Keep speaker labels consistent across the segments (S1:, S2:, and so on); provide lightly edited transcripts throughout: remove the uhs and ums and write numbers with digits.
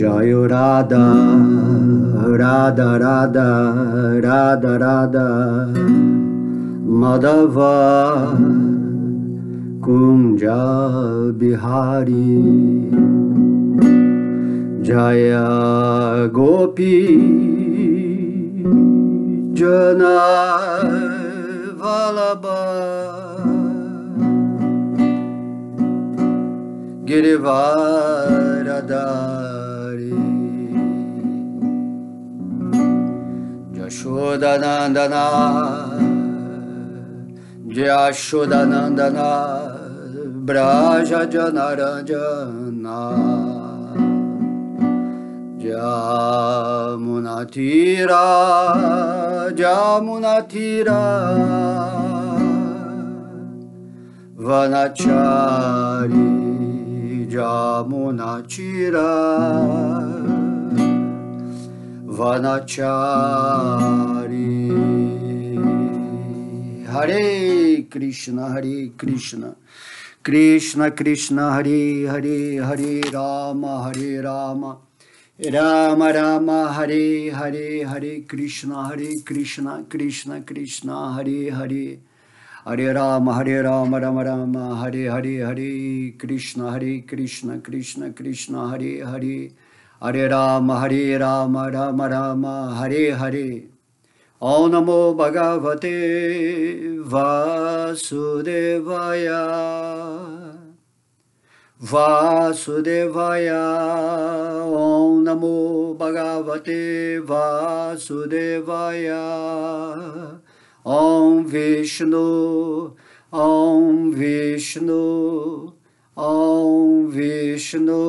S1: Jayo Radha, Radha Radha, Radha Radha, Madhava, Kunja Bihari, Jaya Gopi, Jana Vallabha, Girivaradari, Jashodanandana, Jashodanandana, Braja Janaranjana, Jamunatira, Jamunatira, Vanachari, Jamunatira, Vanachari. Hare Krishna, Hare Krishna, Krishna Krishna, Hare Hare, Hare Rama, Hare Rama, Rama Rama, Hare Hare, Hare Krishna, Krishna Krishna, Hare Hare, Hare Rama, Rama Rama, Hare Hare, Hare Krishna, Krishna Krishna, Hare Hare, Hare Rama, Rama Rama, Hare Hare. Om Namo Bhagavate Vasudevaya, Vasudevaya. Om Namo Bhagavate Vasudevaya. Om Vishnu, Om Vishnu, Om Vishnu.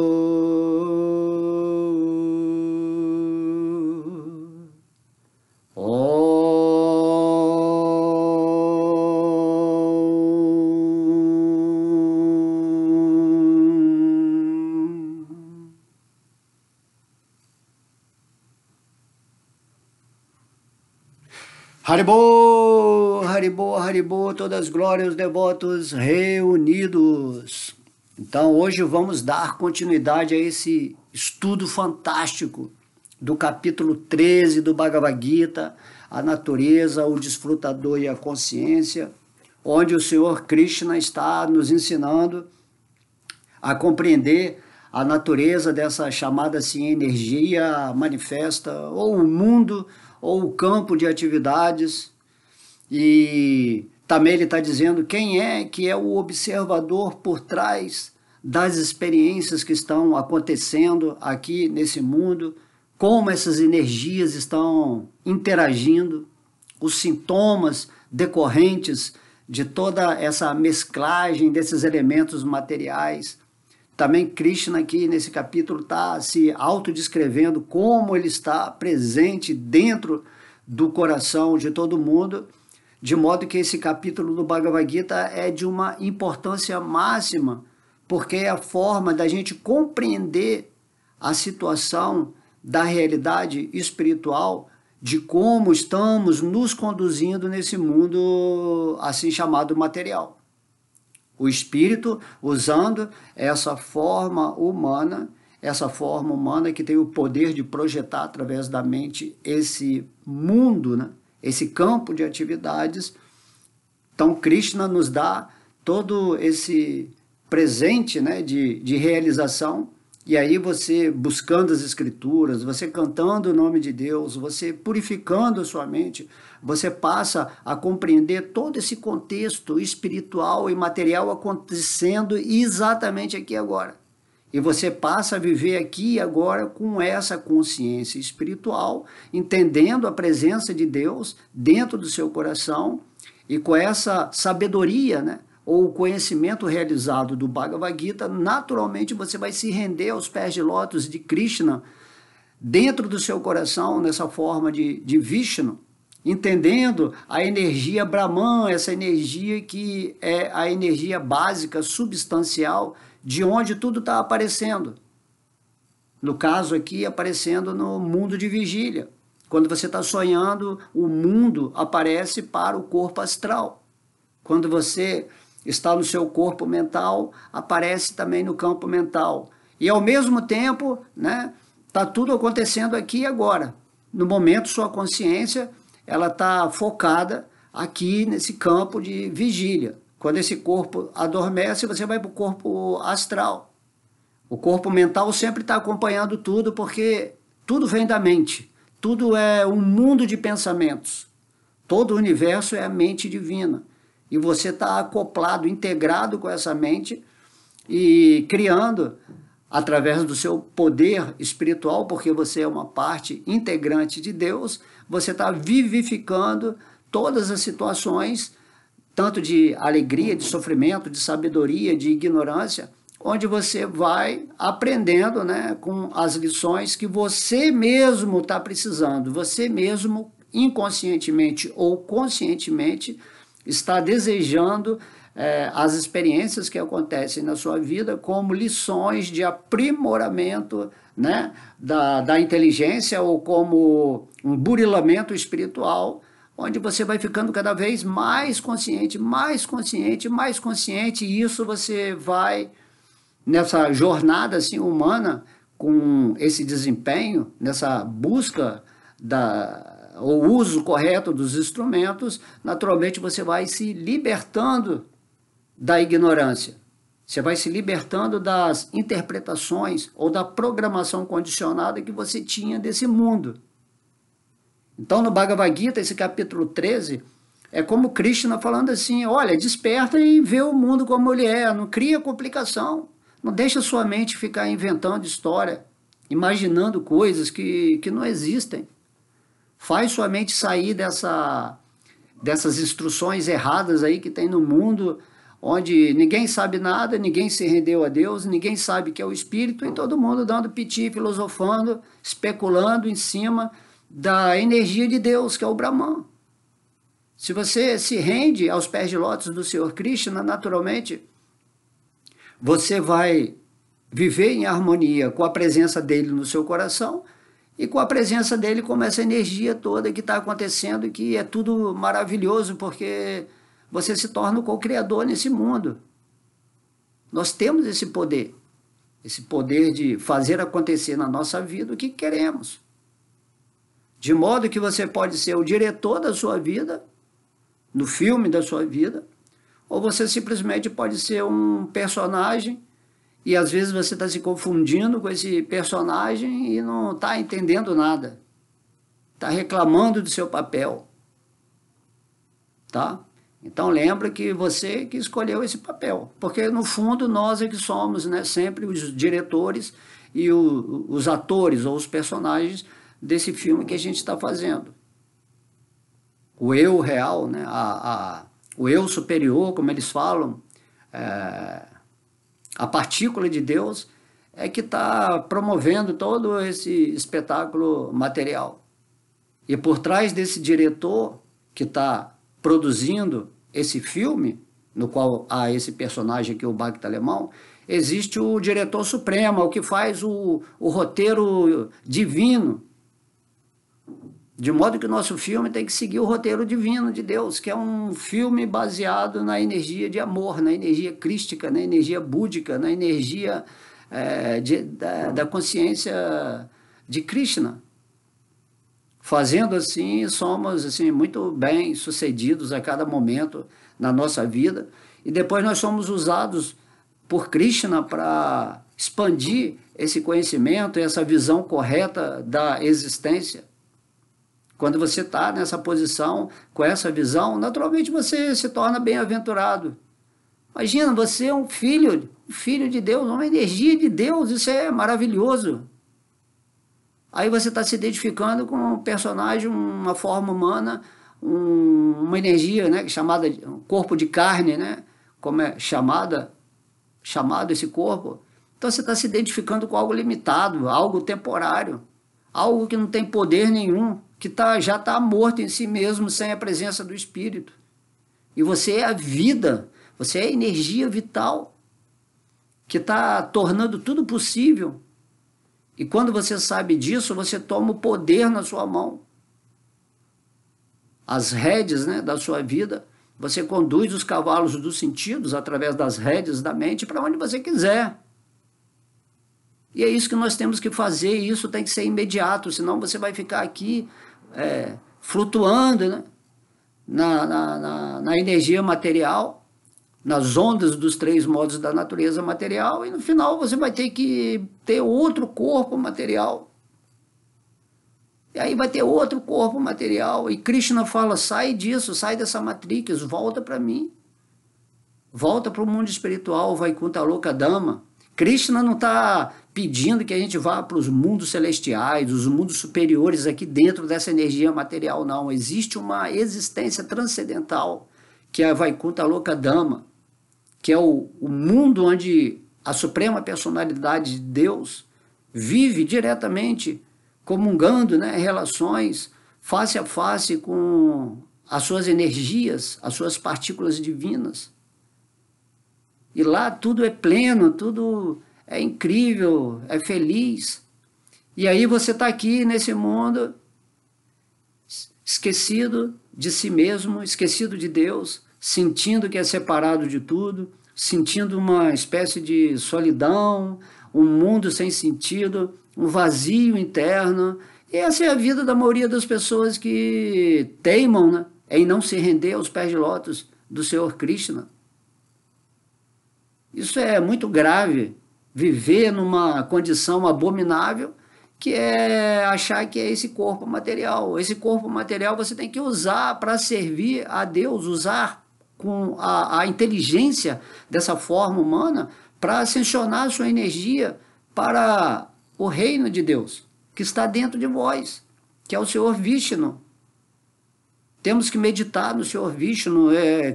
S1: Haribô, Haribô, Haribô, todas as glórias, os devotos reunidos. Então, hoje vamos dar continuidade a esse estudo fantástico do capítulo 13 do Bhagavad Gita, a natureza, o desfrutador e a consciência, onde o Senhor Krishna está nos ensinando a compreender a natureza dessa chamada assim, energia manifesta, ou o mundo, ou o campo de atividades, e também ele está dizendo quem é que é o observador por trás das experiências que estão acontecendo aqui nesse mundo, como essas energias estão interagindo, os sintomas decorrentes de toda essa mesclagem desses elementos materiais. Também Krishna aqui nesse capítulo está se autodescrevendo como ele está presente dentro do coração de todo mundo, de modo que esse capítulo do Bhagavad Gita é de uma importância máxima, porque é a forma da gente compreender a situação da realidade espiritual, de como estamos nos conduzindo nesse mundo assim chamado material. O espírito usando essa forma humana que tem o poder de projetar através da mente esse mundo, né? Esse campo de atividades. Então Krishna nos dá todo esse presente, né, de realização, e aí você buscando as escrituras, você cantando o nome de Deus, você purificando a sua mente, você passa a compreender todo esse contexto espiritual e material acontecendo exatamente aqui e agora. E você passa a viver aqui e agora com essa consciência espiritual, entendendo a presença de Deus dentro do seu coração e com essa sabedoria, né, ou o conhecimento realizado do Bhagavad Gita, naturalmente você vai se render aos pés de lótus de Krishna dentro do seu coração, nessa forma de Vishnu, entendendo a energia Brahman, essa energia que é a energia básica, substancial, de onde tudo está aparecendo. No caso aqui, aparecendo no mundo de vigília. Quando você está sonhando, o mundo aparece para o corpo astral. Quando você está no seu corpo mental, aparece também no campo mental. E ao mesmo tempo, né, Está tudo acontecendo aqui e agora. No momento, sua consciência ela está focada aqui nesse campo de vigília. Quando esse corpo adormece, você vai para o corpo astral. O corpo mental sempre está acompanhando tudo, porque tudo vem da mente. Tudo é um mundo de pensamentos. Todo o universo é a mente divina. E você está acoplado, integrado com essa mente e criando, através do seu poder espiritual, porque você é uma parte integrante de Deus, você está vivificando todas as situações, tanto de alegria, de sofrimento, de sabedoria, de ignorância, onde você vai aprendendo, né, com as lições que você mesmo está precisando, você mesmo, inconscientemente ou conscientemente, está desejando as experiências que acontecem na sua vida como lições de aprimoramento, né, da inteligência, ou como um burilamento espiritual, onde você vai ficando cada vez mais consciente, mais consciente, mais consciente, e isso você vai, nessa jornada assim, humana, com esse desempenho, nessa busca o uso correto dos instrumentos, naturalmente você vai se libertando da ignorância. Você vai se libertando das interpretações ou da programação condicionada que você tinha desse mundo. Então, no Bhagavad Gita, esse capítulo 13, é como Krishna falando assim, olha, desperta e vê o mundo como ele é, não cria complicação, não deixa sua mente ficar inventando história, imaginando coisas que não existem. Faz sua mente sair dessas instruções erradas aí que tem no mundo, onde ninguém sabe nada, ninguém se rendeu a Deus, ninguém sabe que é o Espírito, e todo mundo dando piti, filosofando, especulando em cima da energia de Deus, que é o Brahman. Se você se rende aos pés de lótus do Senhor Krishna, naturalmente, você vai viver em harmonia com a presença dele no seu coração, e com a presença dele como essa energia toda que está acontecendo, e que é tudo maravilhoso, porque você se torna o co-criador nesse mundo. Nós temos esse poder de fazer acontecer na nossa vida o que queremos. De modo que você pode ser o diretor da sua vida, no filme da sua vida, ou você simplesmente pode ser um personagem, e às vezes você está se confundindo com esse personagem e não está entendendo nada. Está reclamando do seu papel. Tá? Então lembra que você que escolheu esse papel, porque no fundo nós é que somos, né, sempre os diretores e os atores ou os personagens desse filme que a gente está fazendo. O eu real, né, o eu superior, como eles falam, a partícula de Deus é que está promovendo todo esse espetáculo material. E por trás desse diretor que está produzindo esse filme, no qual há esse personagem aqui, o Bhakta alemão, existe o diretor supremo, o que faz o roteiro divino. De modo que o nosso filme tem que seguir o roteiro divino de Deus, que é um filme baseado na energia de amor, na energia crística, na energia búdica, na energia da consciência de Krishna. Fazendo assim, somos assim, muito bem sucedidos a cada momento na nossa vida, e depois nós somos usados por Krishna para expandir esse conhecimento, essa visão correta da existência. Quando você está nessa posição, com essa visão, naturalmente você se torna bem-aventurado. Imagina, você é um filho de Deus, uma energia de Deus, isso é maravilhoso. Aí você está se identificando com um personagem, uma forma humana, uma energia, né, chamada um corpo de carne, né, como é chamado esse corpo. Então você está se identificando com algo limitado, algo temporário, algo que não tem poder nenhum, que já está morto em si mesmo, sem a presença do Espírito. E você é a vida, você é a energia vital, que está tornando tudo possível. E quando você sabe disso, você toma o poder na sua mão. As rédeas, né, da sua vida, você conduz os cavalos dos sentidos através das rédeas da mente para onde você quiser. E é isso que nós temos que fazer, e isso tem que ser imediato, senão você vai ficar aqui flutuando, né? na energia material, nas ondas dos 3 modos da natureza material, e no final você vai ter que ter outro corpo material. E aí vai ter outro corpo material, e Krishna fala, sai disso, sai dessa matrix, volta para mim. Volta para o mundo espiritual, Vaikuntha Loka Dhamma. Krishna não está pedindo que a gente vá para os mundos celestiais, os mundos superiores aqui dentro dessa energia material, não. Existe uma existência transcendental, que é a Vaikuntha Loka Dhamma, que é o mundo onde a suprema personalidade de Deus vive diretamente, comungando, né, relações face a face com as suas energias, as suas partículas divinas. E lá tudo é pleno, tudo é incrível, é feliz. E aí você está aqui nesse mundo, esquecido de si mesmo, esquecido de Deus, sentindo que é separado de tudo, sentindo uma espécie de solidão, um mundo sem sentido, um vazio interno. E essa é a vida da maioria das pessoas que teimam, né, em não se render aos pés de lótus do Senhor Krishna. Isso é muito grave, viver numa condição abominável, que é achar que é esse corpo material. Esse corpo material você tem que usar para servir a Deus, usar com a inteligência dessa forma humana para ascensionar sua energia para o reino de Deus, que está dentro de vós, que é o Senhor Vishnu. Temos que meditar no Senhor Vishnu,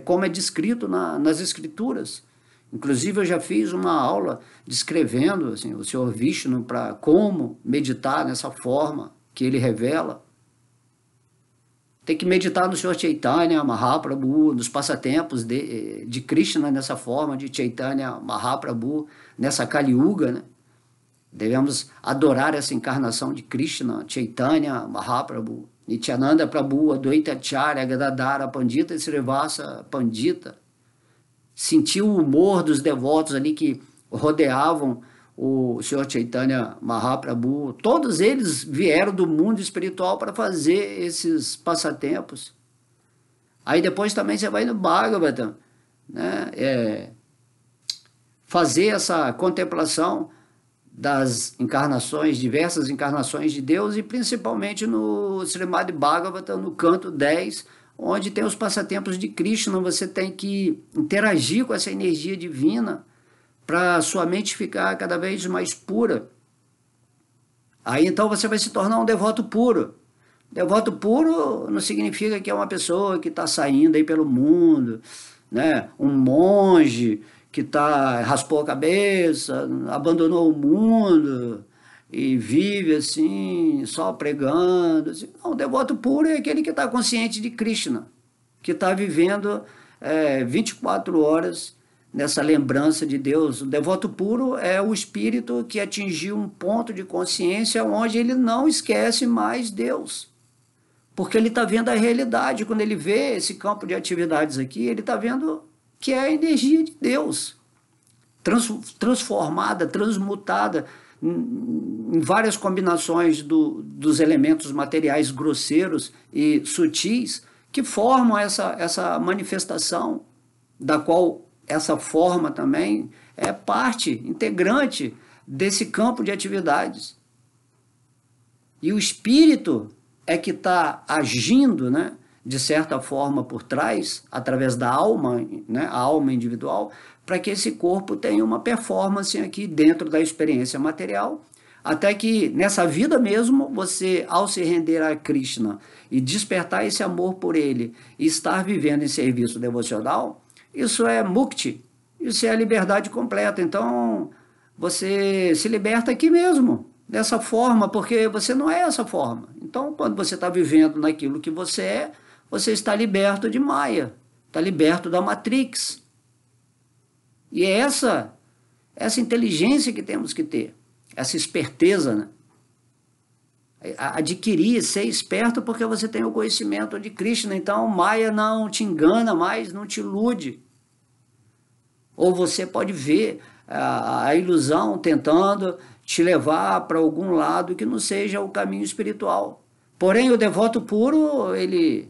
S1: como é descrito nas Escrituras. Inclusive, eu já fiz uma aula descrevendo assim, o Senhor Vishnu para como meditar nessa forma que ele revela. Tem que meditar no Senhor Chaitanya Mahaprabhu, nos passatempos de Krishna nessa forma, de Chaitanya Mahaprabhu, nessa Kali Yuga, né? Devemos adorar essa encarnação de Krishna, Chaitanya Mahaprabhu, Nityananda Prabhu, Advaita Acharya, Gadadhara Pandita e Srivasa Pandita. Sentir o humor dos devotos ali que rodeavam o Senhor Chaitanya Mahaprabhu. Todos eles vieram do mundo espiritual para fazer esses passatempos. Aí depois também você vai no Bhagavatam, né? Fazer essa contemplação das encarnações, diversas encarnações de Deus, e principalmente no Srimad Bhagavatam, no canto 10, onde tem os passatempos de Krishna. Você tem que interagir com essa energia divina para sua mente ficar cada vez mais pura. Aí então você vai se tornar um devoto puro. Devoto puro não significa que é uma pessoa que está saindo aí pelo mundo, né? Um monge que raspou a cabeça, abandonou o mundo e vive assim, só pregando. Assim. Não, o devoto puro é aquele que está consciente de Krishna, que está vivendo 24 horas nessa lembrança de Deus. O devoto puro é o espírito que atingiu um ponto de consciência onde ele não esquece mais Deus, porque ele está vendo a realidade. Quando ele vê esse campo de atividades aqui, ele está vendo que é a energia de Deus, transformada, transmutada em várias combinações dos elementos materiais grosseiros e sutis que formam essa manifestação, da qual essa forma também é parte integrante desse campo de atividades. E o espírito é que está agindo, né, de certa forma por trás, através da alma, né, a alma individual, para que esse corpo tenha uma performance aqui dentro da experiência material, até que nessa vida mesmo, você, ao se render a Krishna e despertar esse amor por ele e estar vivendo em serviço devocional, isso é mukti, isso é a liberdade completa. Então, você se liberta aqui mesmo, dessa forma, porque você não é essa forma. Então, quando você está vivendo naquilo que você é, você está liberto de Maya, está liberto da Matrix. E é essa inteligência que temos que ter, essa esperteza, né? Adquirir, ser esperto, porque você tem o conhecimento de Krishna. Então, Maya não te engana mais, não te ilude. Ou você pode ver a ilusão tentando te levar para algum lado que não seja o caminho espiritual. Porém, o devoto puro, ele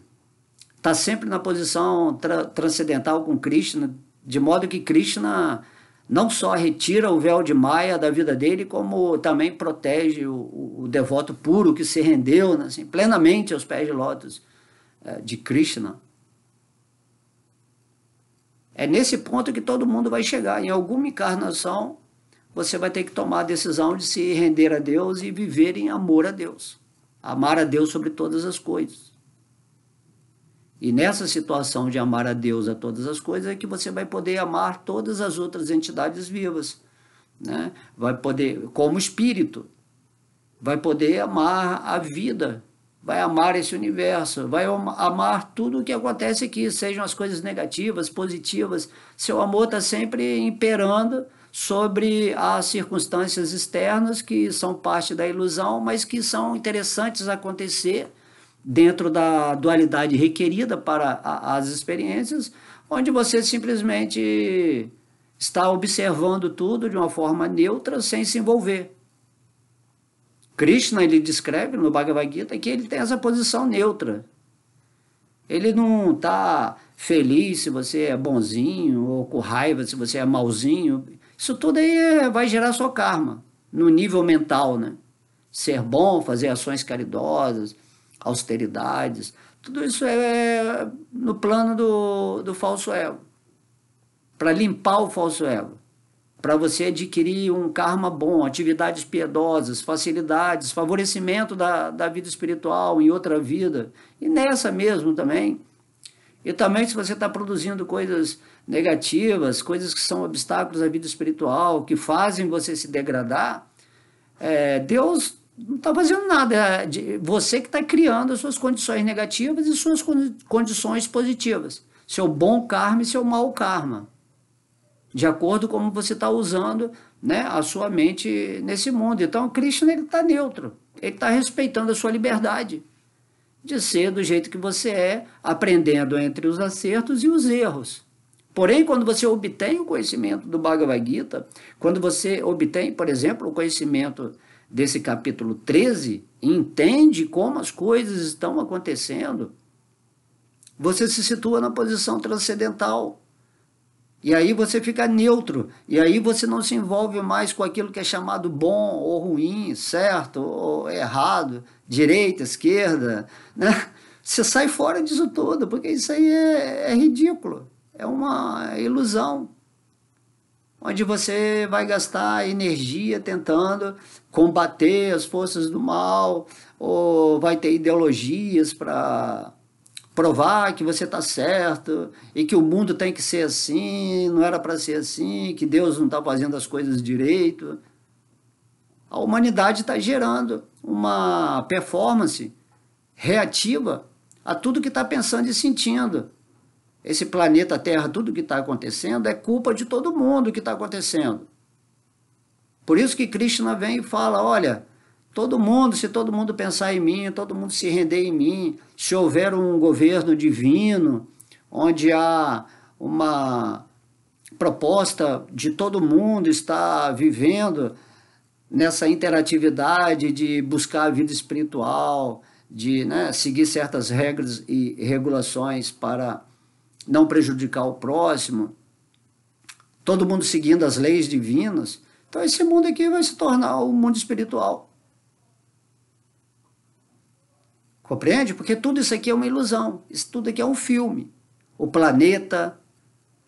S1: está sempre na posição transcendental com Krishna, de modo que Krishna não só retira o véu de Maya da vida dele, como também protege o devoto puro que se rendeu, né, assim, plenamente aos pés de lótus de Krishna. É nesse ponto que todo mundo vai chegar. Em alguma encarnação, você vai ter que tomar a decisão de se render a Deus e viver em amor a Deus. Amar a Deus sobre todas as coisas. E nessa situação de amar a Deus a todas as coisas é que você vai poder amar todas as outras entidades vivas, né? Vai poder, como espírito, vai poder amar a vida, vai amar esse universo, vai amar tudo o que acontece aqui, sejam as coisas negativas, positivas. Seu amor está sempre imperando sobre as circunstâncias externas que são parte da ilusão, mas que são interessantes acontecer dentro da dualidade requerida para as experiências, onde você simplesmente está observando tudo de uma forma neutra, sem se envolver. Krishna, ele descreve no Bhagavad Gita que ele tem essa posição neutra. Ele não está feliz se você é bonzinho, ou com raiva se você é malzinho. Isso tudo aí vai gerar sua karma, no nível mental, né? Ser bom, fazer ações caridosas, austeridades, tudo isso é no plano do falso ego, para limpar o falso ego, para você adquirir um karma bom, atividades piedosas, facilidades, favorecimento da vida espiritual em outra vida, e nessa mesmo também. E também se você está produzindo coisas negativas, coisas que são obstáculos à vida espiritual, que fazem você se degradar, Deus não está fazendo nada, você que está criando as suas condições negativas e suas condições positivas, seu bom karma e seu mau karma, de acordo com como você está usando, né, a sua mente nesse mundo. Então, Krishna está neutro, ele está respeitando a sua liberdade de ser do jeito que você é, aprendendo entre os acertos e os erros. Porém, quando você obtém o conhecimento do Bhagavad Gita, quando você obtém, por exemplo, o conhecimento desse capítulo 13, entende como as coisas estão acontecendo, você se situa na posição transcendental. E aí você fica neutro, e aí você não se envolve mais com aquilo que é chamado bom ou ruim, certo ou errado, direita, esquerda, né? Você sai fora disso tudo, porque isso aí é ridículo, é uma ilusão, onde você vai gastar energia tentando combater as forças do mal, ou vai ter ideologias para provar que você está certo, e que o mundo tem que ser assim, não era para ser assim, que Deus não está fazendo as coisas direito. A humanidade está gerando uma performance reativa a tudo que está pensando e sentindo. Esse planeta Terra, tudo que está acontecendo, é culpa de todo mundo que está acontecendo. Por isso que Krishna vem e fala, olha, se todo mundo pensar em mim, todo mundo se render em mim, se houver um governo divino, onde há uma proposta de todo mundo estar vivendo nessa interatividade de buscar a vida espiritual, de, né, seguir certas regras e regulações para não prejudicar o próximo, todo mundo seguindo as leis divinas, então esse mundo aqui vai se tornar o mundo espiritual. Compreende? Porque tudo isso aqui é uma ilusão, isso tudo aqui é um filme. O planeta,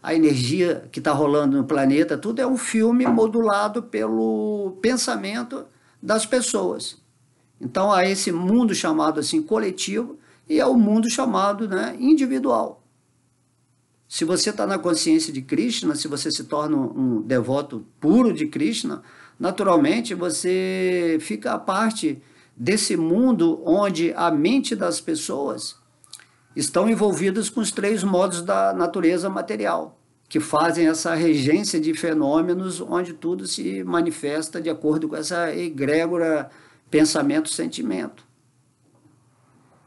S1: a energia que está rolando no planeta, tudo é um filme modulado pelo pensamento das pessoas. Então há esse mundo chamado assim coletivo e é o mundo chamado, né, individual. Se você está na consciência de Krishna, se você se torna um devoto puro de Krishna, naturalmente você fica à parte desse mundo onde a mente das pessoas estão envolvidas com os três modos da natureza material, que fazem essa regência de fenômenos onde tudo se manifesta de acordo com essa egrégora pensamento-sentimento.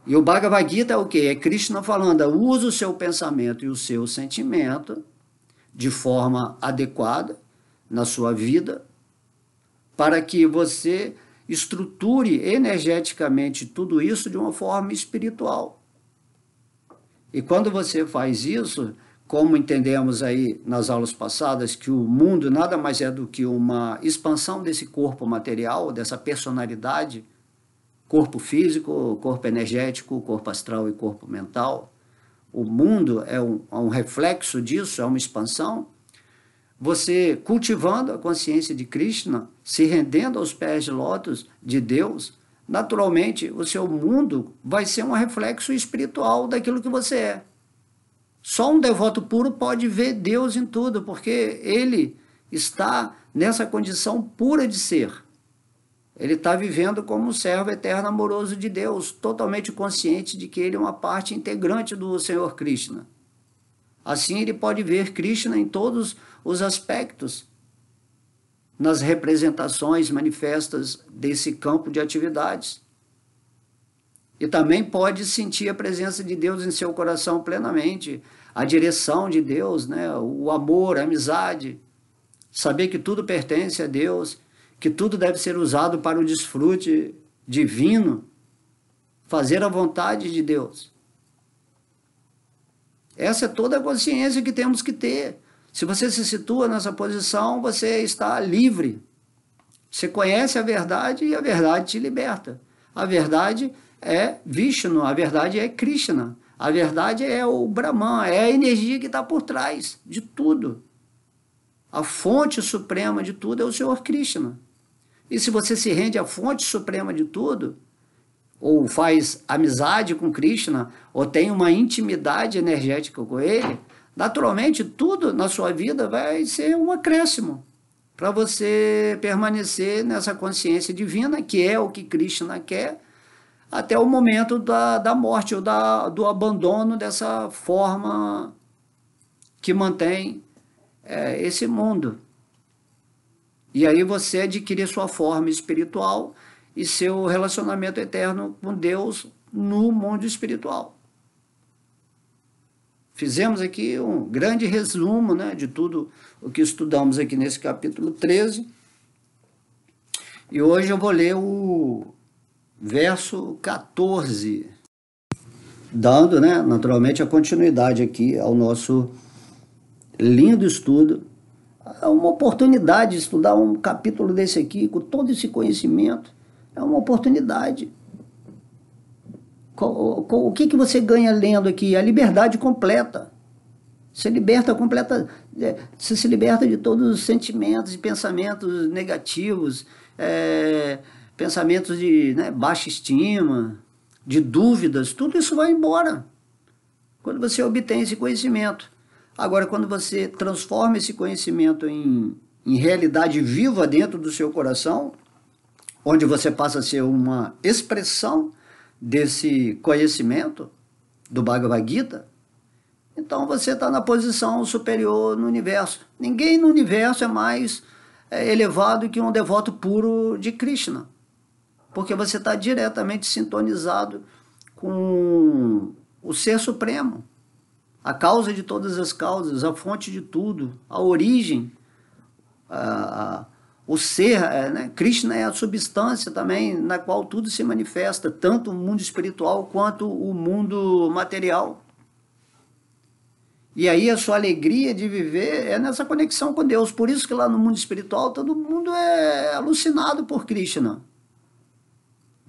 S1: E o Bhagavad Gita é o quê? É Krishna falando, usa o seu pensamento e o seu sentimento de forma adequada na sua vida para que você estruture energeticamente tudo isso de uma forma espiritual. E quando você faz isso, como entendemos aí nas aulas passadas, que o mundo nada mais é do que uma expansão desse corpo material, dessa personalidade, corpo físico, corpo energético, corpo astral e corpo mental. O mundo é um reflexo disso, é uma expansão. Você cultivando a consciência de Krishna, se rendendo aos pés de lótus de Deus, naturalmente o seu mundo vai ser um reflexo espiritual daquilo que você é. Só um devoto puro pode ver Deus em tudo, porque ele está nessa condição pura de ser. Ele está vivendo como um servo eterno amoroso de Deus, totalmente consciente de que ele é uma parte integrante do Senhor Krishna. Assim ele pode ver Krishna em todos os aspectos, nas representações manifestas desse campo de atividades. E também pode sentir a presença de Deus em seu coração plenamente, a direção de Deus, né? O amor, a amizade, saber que tudo pertence a Deus, que tudo deve ser usado para o desfrute divino, fazer a vontade de Deus. Essa é toda a consciência que temos que ter. Se você se situa nessa posição, você está livre. Você conhece a verdade e a verdade te liberta. A verdade é Vishnu, a verdade é Krishna, a verdade é o Brahman, é a energia que está por trás de tudo. A fonte suprema de tudo é o Senhor Krishna. E se você se rende à fonte suprema de tudo, ou faz amizade com Krishna, ou tem uma intimidade energética com ele, naturalmente tudo na sua vida vai ser um acréscimo para você permanecer nessa consciência divina, que é o que Krishna quer, até o momento da morte ou do abandono dessa forma que mantém esse mundo. E aí você adquire sua forma espiritual e seu relacionamento eterno com Deus no mundo espiritual. Fizemos aqui um grande resumo, né, de tudo o que estudamos aqui nesse capítulo 13. E hoje eu vou ler o verso 14, dando, né, naturalmente, a continuidade aqui ao nosso lindo estudo. É uma oportunidade de estudar um capítulo desse aqui, com todo esse conhecimento. É uma oportunidade. O que você ganha lendo aqui? A liberdade completa. Você liberta completa, você se liberta de todos os sentimentos e pensamentos negativos, pensamentos de, né, baixa estima, de dúvidas, tudo isso vai embora quando você obtém esse conhecimento. Agora, quando você transforma esse conhecimento em realidade viva dentro do seu coração, onde você passa a ser uma expressão desse conhecimento do Bhagavad Gita, então você está na posição superior no universo. Ninguém no universo é mais elevado que um devoto puro de Krishna, porque você está diretamente sintonizado com o Ser Supremo, a causa de todas as causas, a fonte de tudo, a origem, o ser, né? Krishna é a substância também na qual tudo se manifesta, tanto o mundo espiritual quanto o mundo material. E aí a sua alegria de viver é nessa conexão com Deus. Por isso que lá no mundo espiritual todo mundo é alucinado por Krishna.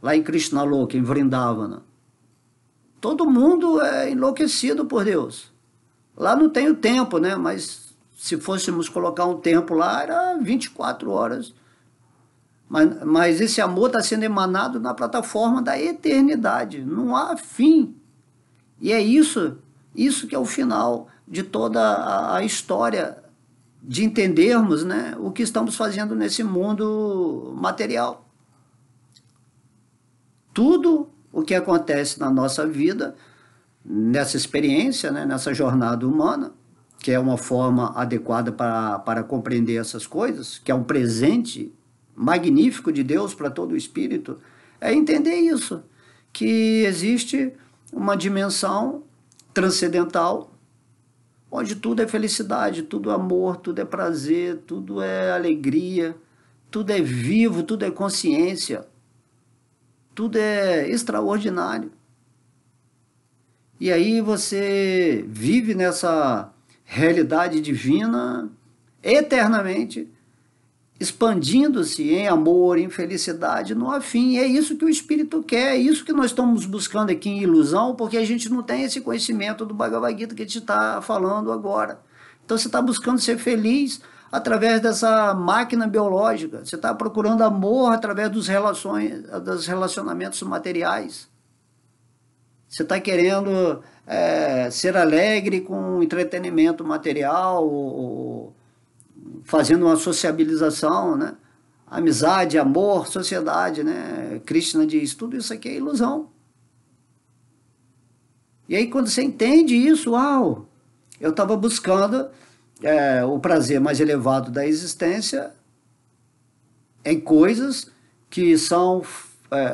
S1: Lá em Krishnaloka, em Vrindavana. Todo mundo é enlouquecido por Deus. Lá não tem o tempo, né? Mas se fôssemos colocar um tempo lá, era 24 horas. Mas esse amor está sendo emanado na plataforma da eternidade. Não há fim. E é isso que é o final de toda a história de entendermos, né, o que estamos fazendo nesse mundo material. Tudo o que acontece na nossa vida, nessa experiência, né, nessa jornada humana, que é uma forma adequada para compreender essas coisas, que é um presente magnífico de Deus para todo o espírito, é entender isso, que existe uma dimensão transcendental, onde tudo é felicidade, tudo é amor, tudo é prazer, tudo é alegria, tudo é vivo, tudo é consciência, tudo é extraordinário. E aí você vive nessa realidade divina eternamente, expandindo-se em amor, em felicidade, no afim. É isso que o Espírito quer, é isso que nós estamos buscando aqui em ilusão, porque a gente não tem esse conhecimento do Bhagavad Gita que a gente está falando agora. Então você está buscando ser feliz através dessa máquina biológica, você está procurando amor através dos relacionamentos materiais. Você está querendo ser alegre com entretenimento material, ou fazendo uma sociabilização, né? Amizade, amor, sociedade, né? Krishna diz, tudo isso aqui é ilusão. E aí quando você entende isso, uau, eu estava buscando o prazer mais elevado da existência em coisas que são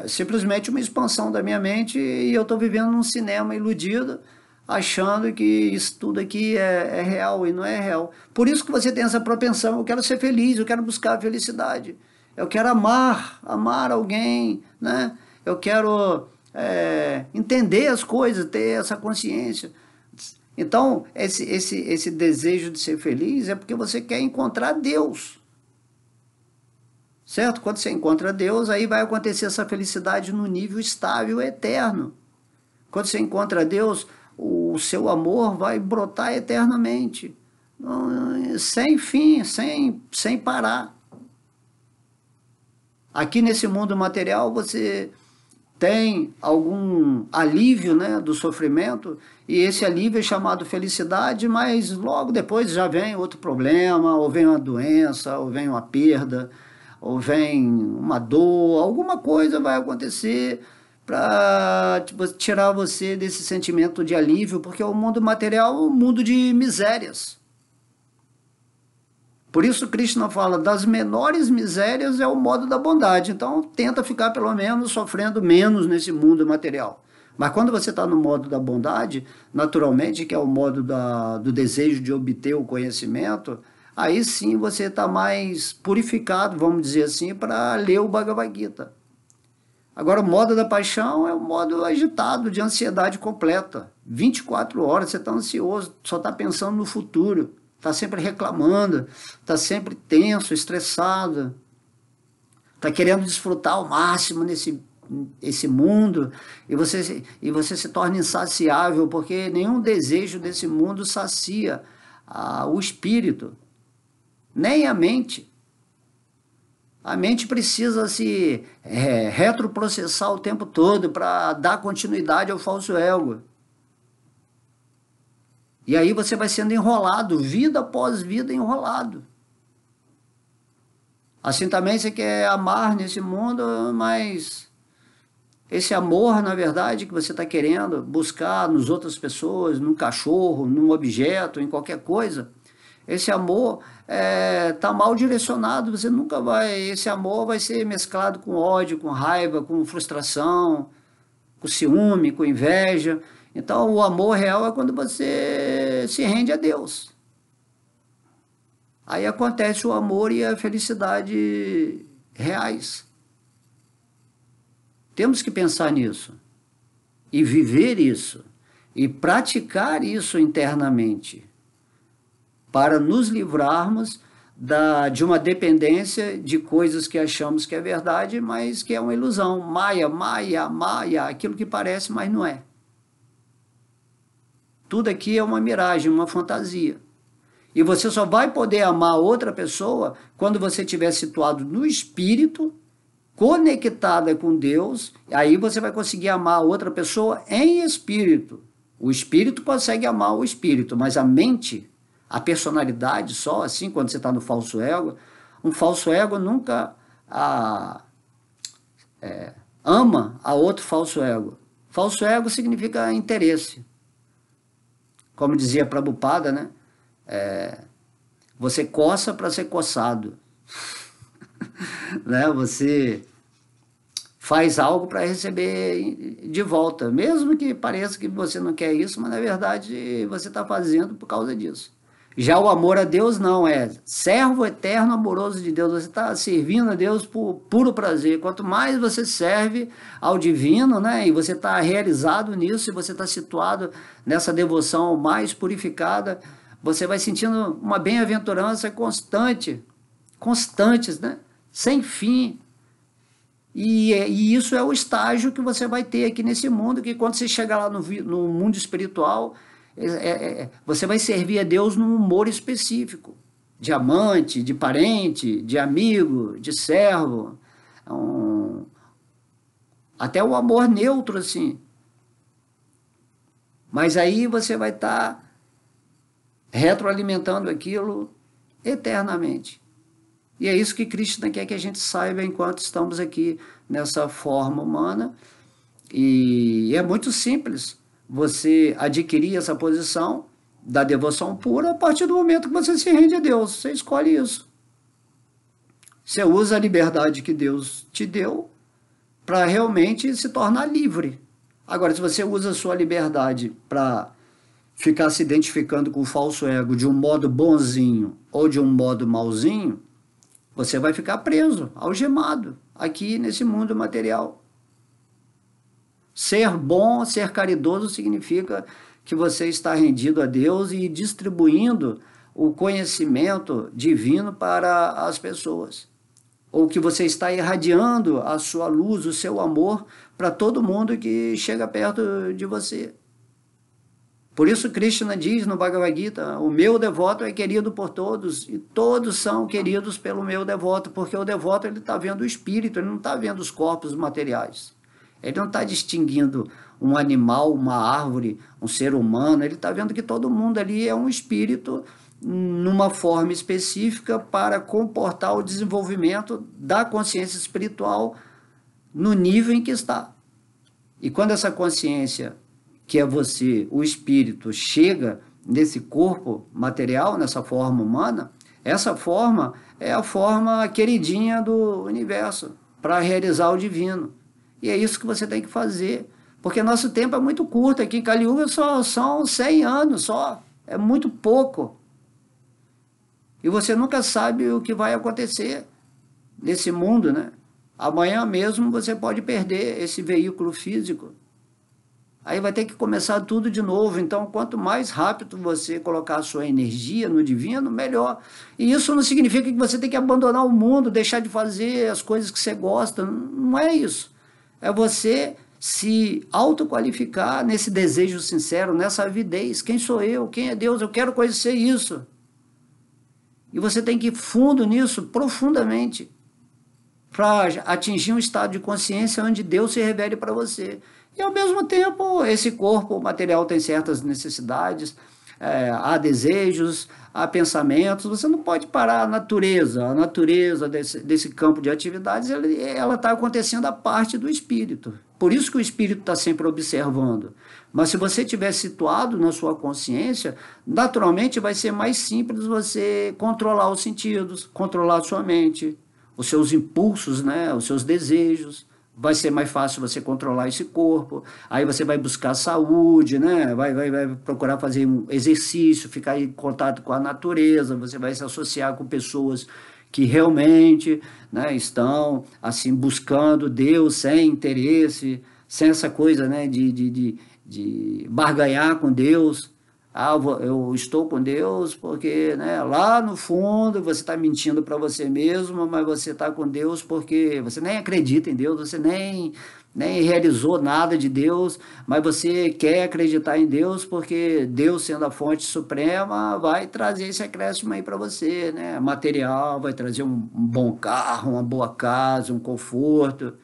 S1: simplesmente uma expansão da minha mente, e eu estou vivendo num cinema iludido, achando que isso tudo aqui é real, e não é real. Por isso que você tem essa propensão, eu quero ser feliz, eu quero buscar a felicidade, eu quero amar alguém, né? Eu quero entender as coisas, ter essa consciência. Então, esse desejo de ser feliz é porque você quer encontrar Deus. Certo? Quando você encontra Deus, aí vai acontecer essa felicidade no nível estável, eterno. Quando você encontra Deus, o seu amor vai brotar eternamente, sem fim, sem parar. Aqui nesse mundo material você tem algum alívio, né, do sofrimento, e esse alívio é chamado felicidade, mas logo depois já vem outro problema, ou vem uma doença, ou vem uma perda, ou vem uma dor, alguma coisa vai acontecer para tirar você desse sentimento de alívio, porque o mundo material é um mundo de misérias. Por isso Krishna fala, das menores misérias é o modo da bondade. Então tenta ficar pelo menos sofrendo menos nesse mundo material. Mas quando você está no modo da bondade, naturalmente, que é o modo do desejo de obter o conhecimento, aí sim você está mais purificado, vamos dizer assim, para ler o Bhagavad Gita. Agora, o modo da paixão é o modo agitado, de ansiedade completa. 24 horas você está ansioso, só está pensando no futuro, está sempre reclamando, está sempre tenso, estressado, está querendo desfrutar ao máximo nesse mundo, e você se torna insaciável, porque nenhum desejo desse mundo sacia o espírito, nem a mente. A mente precisa se retroprocessar o tempo todo para dar continuidade ao falso ego. E aí você vai sendo enrolado, vida após vida enrolado. Assim também você quer amar nesse mundo, mas esse amor, na verdade, que você está querendo buscar nas outras pessoas, num cachorro, num objeto, em qualquer coisa, esse amor está mal direcionado, você nunca vai, esse amor vai ser mesclado com ódio, com raiva, com frustração, com ciúme, com inveja. Então o amor real é quando você se rende a Deus. Aí acontece o amor e a felicidade reais. Temos que pensar nisso, e viver isso, e praticar isso internamente, para nos livrarmos de uma dependência de coisas que achamos que é verdade, mas que é uma ilusão. Maya, Maya, Maya, aquilo que parece, mas não é. Tudo aqui é uma miragem, uma fantasia. E você só vai poder amar outra pessoa quando você estiver situado no espírito, conectada com Deus, aí você vai conseguir amar outra pessoa em espírito. O espírito consegue amar o espírito, mas a mente, a personalidade só, assim, quando você está no falso ego, um falso ego nunca ama a outro falso ego. Falso ego significa interesse. Como dizia Prabhupada, né? Você coça para ser coçado. Né? Você faz algo para receber de volta, mesmo que pareça que você não quer isso, mas na verdade você está fazendo por causa disso. Já o amor a Deus não, é servo eterno amoroso de Deus. Você está servindo a Deus por puro prazer. Quanto mais você serve ao divino, né, e você está realizado nisso, e você está situado nessa devoção mais purificada, você vai sentindo uma bem-aventurança constante, constantes, né, sem fim. E isso é o estágio que você vai ter aqui nesse mundo, que quando você chegar lá no mundo espiritual, você vai servir a Deus num humor específico, de amante, de parente, de amigo, de servo, um, até o amor neutro, assim. Mas aí você vai estar retroalimentando aquilo eternamente. E é isso que Krishna quer que a gente saiba enquanto estamos aqui nessa forma humana. E é muito simples você adquirir essa posição da devoção pura a partir do momento que você se rende a Deus. Você escolhe isso. Você usa a liberdade que Deus te deu para realmente se tornar livre. Agora, se você usa a sua liberdade para ficar se identificando com o falso ego de um modo bonzinho ou de um modo malzinho, você vai ficar preso, algemado, aqui nesse mundo material. Ser bom, ser caridoso significa que você está rendido a Deus e distribuindo o conhecimento divino para as pessoas. Ou que você está irradiando a sua luz, o seu amor para todo mundo que chega perto de você. Por isso Krishna diz no Bhagavad Gita, o meu devoto é querido por todos, e todos são queridos pelo meu devoto, porque o devoto ele está vendo o espírito, ele não está vendo os corpos materiais. Ele não está distinguindo um animal, uma árvore, um ser humano, ele está vendo que todo mundo ali é um espírito numa forma específica para comportar o desenvolvimento da consciência espiritual no nível em que está. E quando essa consciência, que é você, o espírito, chega nesse corpo material, nessa forma humana, essa forma é a forma queridinha do universo para realizar o divino. E é isso que você tem que fazer, porque nosso tempo é muito curto, aqui em Kali Yuga só são 100 anos só, é muito pouco. E você nunca sabe o que vai acontecer nesse mundo, né? Amanhã mesmo você pode perder esse veículo físico. Aí vai ter que começar tudo de novo. Então, quanto mais rápido você colocar a sua energia no divino, melhor. E isso não significa que você tem que abandonar o mundo, deixar de fazer as coisas que você gosta. Não é isso. É você se autoqualificar nesse desejo sincero, nessa avidez. Quem sou eu? Quem é Deus? Eu quero conhecer isso. E você tem que ir fundo nisso, profundamente, para atingir um estado de consciência onde Deus se revele para você. E, ao mesmo tempo, esse corpo material tem certas necessidades, há desejos, há pensamentos. Você não pode parar a natureza desse campo de atividades, ela está acontecendo a parte do espírito. Por isso que o espírito está sempre observando. Mas se você estiver situado na sua consciência, naturalmente vai ser mais simples você controlar os sentidos, controlar a sua mente, os seus impulsos, né, os seus desejos. Vai ser mais fácil você controlar esse corpo, aí você vai buscar saúde, né? vai procurar fazer um exercício, ficar em contato com a natureza, você vai se associar com pessoas que realmente, né, estão assim buscando Deus sem interesse, sem essa coisa, né, de barganhar com Deus. Ah, eu estou com Deus porque, né, lá no fundo você está mentindo para você mesmo, mas você está com Deus porque você nem acredita em Deus, você nem realizou nada de Deus, mas você quer acreditar em Deus porque Deus, sendo a fonte suprema, vai trazer esse acréscimo aí para você, né? Material, vai trazer um bom carro, uma boa casa, um conforto.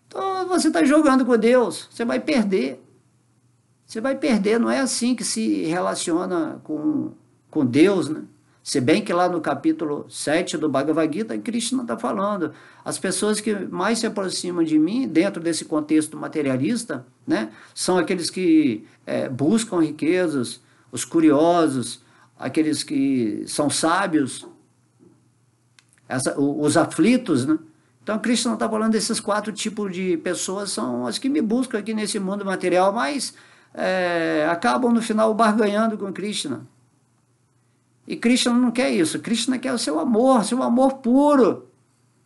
S1: Então você está jogando com Deus, você vai perder. Você vai perder, não é assim que se relaciona com Deus, né? Se bem que lá no capítulo 7 do Bhagavad Gita, Krishna está falando, as pessoas que mais se aproximam de mim, dentro desse contexto materialista, né, são aqueles que buscam riquezas, os curiosos, aqueles que são sábios, os aflitos, né? Então, Krishna está falando desses 4 tipos de pessoas, são as que me buscam aqui nesse mundo material, mas acabam no final barganhando com Krishna. E Krishna não quer isso. Krishna quer o seu amor puro.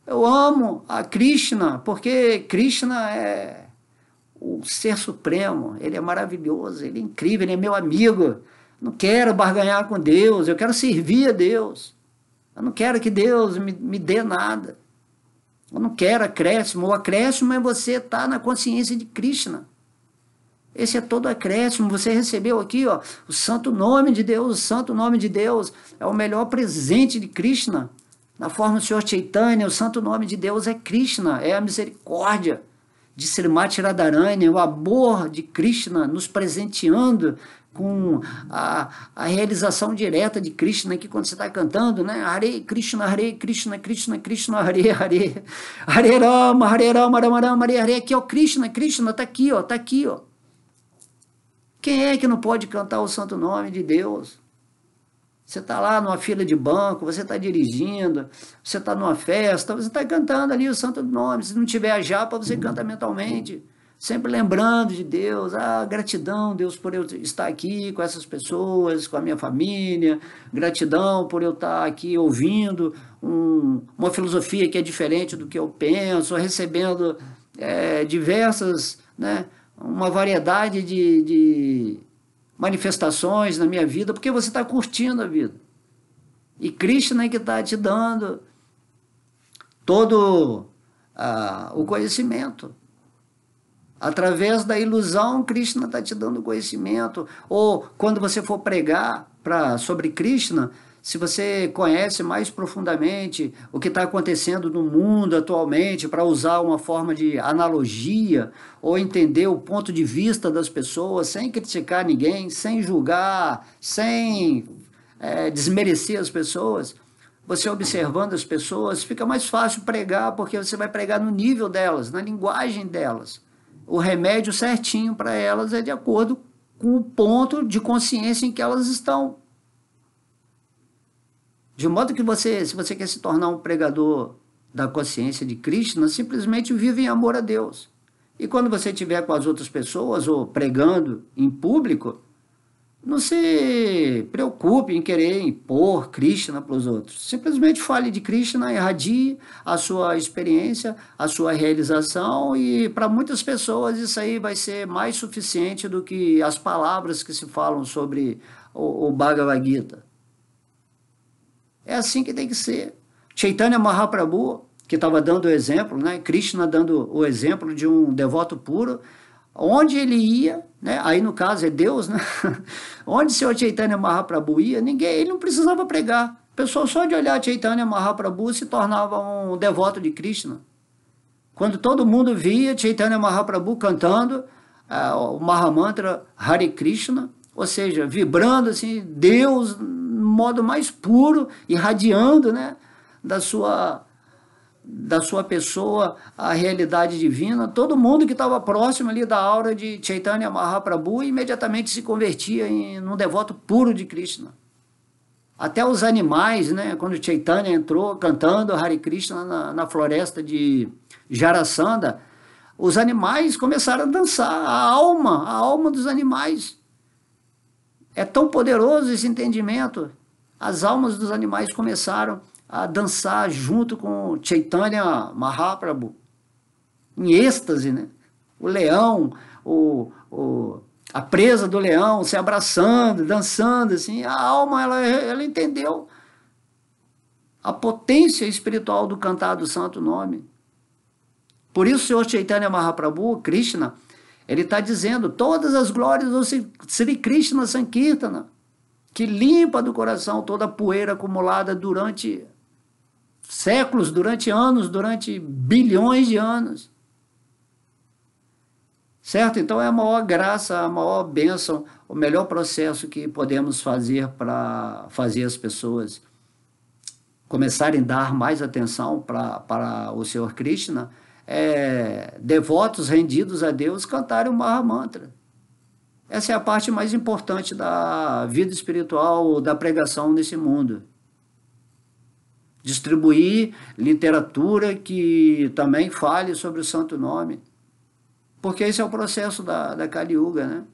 S1: Eu amo a Krishna, porque Krishna é o ser supremo, ele é maravilhoso, ele é incrível, ele é meu amigo. Não quero barganhar com Deus, eu quero servir a Deus. Eu não quero que Deus me dê nada. Eu não quero acréscimo. O acréscimo é você estar na consciência de Krishna. Esse é todo acréscimo. Você recebeu aqui, ó, o santo nome de Deus. O santo nome de Deus é o melhor presente de Krishna. Na forma do Senhor Chaitanya, o santo nome de Deus é Krishna, é a misericórdia de Srimati Radharani, o amor de Krishna nos presenteando com a realização direta de Krishna, que quando você está cantando, né? Hare Krishna, Krishna, Krishna, Hare, Hare, Hare Rama, Rama Rama, Hare Hare, aqui, ó, Krishna, está aqui, ó, está aqui, ó. Quem é que não pode cantar o santo nome de Deus? Você está lá numa fila de banco, você está dirigindo, você está numa festa, você está cantando ali o santo nome. Se não tiver a japa, você canta mentalmente, sempre lembrando de Deus. Ah, gratidão, Deus, por eu estar aqui com essas pessoas, com a minha família. Gratidão por eu estar aqui ouvindo uma filosofia que é diferente do que eu penso, recebendo diversas, né, uma variedade de manifestações na minha vida, porque você está curtindo a vida. E Krishna é que está te dando todo o conhecimento. Através da ilusão, Krishna está te dando conhecimento. Ou quando você for pregar sobre Krishna, se você conhece mais profundamente o que está acontecendo no mundo atualmente, para usar uma forma de analogia, ou entender o ponto de vista das pessoas, sem criticar ninguém, sem julgar, sem desmerecer as pessoas, você observando as pessoas, fica mais fácil pregar, porque você vai pregar no nível delas, na linguagem delas. O remédio certinho para elas é de acordo com o ponto de consciência em que elas estão. De modo que se você quer se tornar um pregador da consciência de Krishna, simplesmente vive em amor a Deus. E quando você estiver com as outras pessoas, ou pregando em público, não se preocupe em querer impor Krishna para os outros. Simplesmente fale de Krishna, irradie a sua experiência, a sua realização, e para muitas pessoas isso aí vai ser mais suficiente do que as palavras que se falam sobre o Bhagavad Gita. É assim que tem que ser. Chaitanya Mahaprabhu, que estava dando o exemplo, né? Krishna dando o exemplo de um devoto puro, onde ele ia, né? Aí no caso é Deus, né? Onde o Senhor Chaitanya Mahaprabhu ia, ele não precisava pregar. A pessoa só de olhar Chaitanya Mahaprabhu se tornava um devoto de Krishna. Quando todo mundo via Chaitanya Mahaprabhu cantando o Mahamantra Hare Krishna, ou seja, vibrando assim, Deus no modo mais puro, irradiando, né, da sua pessoa a realidade divina. Todo mundo que estava próximo ali da aura de Chaitanya Mahaprabhu imediatamente se convertia num devoto puro de Krishna. Até os animais, né, quando Chaitanya entrou cantando Hare Krishna na floresta de Jarasandha, os animais começaram a dançar, a alma dos animais. É tão poderoso esse entendimento. As almas dos animais começaram a dançar junto com Chaitanya Mahaprabhu, em êxtase, né? O leão, a presa do leão se abraçando, dançando, assim. A alma, ela entendeu a potência espiritual do cantar do santo nome. Por isso o Senhor Chaitanya Mahaprabhu, Krishna, ele está dizendo todas as glórias do Sri Krishna Sankirtana, que limpa do coração toda a poeira acumulada durante séculos, durante anos, durante bilhões de anos. Certo? Então é a maior graça, a maior bênção, o melhor processo que podemos fazer para fazer as pessoas começarem a dar mais atenção para o Senhor Krishna, devotos rendidos a Deus cantarem o Mahamantra. Essa é a parte mais importante da vida espiritual, da pregação nesse mundo. Distribuir literatura que também fale sobre o santo nome. Porque esse é o processo da Kali Yuga, né?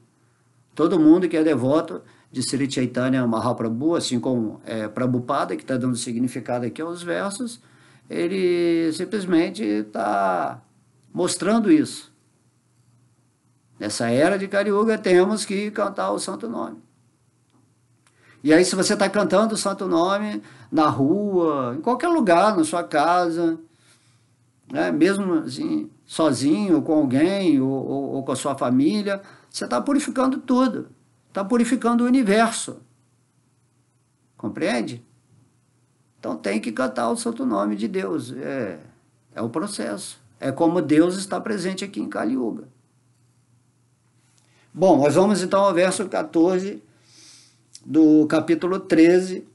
S1: Todo mundo que é devoto de Sri Chaitanya Mahaprabhu, assim como Prabhupada, que está dando significado aqui aos versos, ele simplesmente está mostrando isso. Nessa era de Kali Yuga temos que cantar o santo nome. E aí, se você está cantando o santo nome na rua, em qualquer lugar, na sua casa, né, mesmo assim, sozinho, com alguém, ou com a sua família, você está purificando tudo. Está purificando o universo. Compreende? Então tem que cantar o santo nome de Deus. É o processo. É como Deus está presente aqui em Kali Yuga. Bom, nós vamos então ao verso 14 do capítulo 13.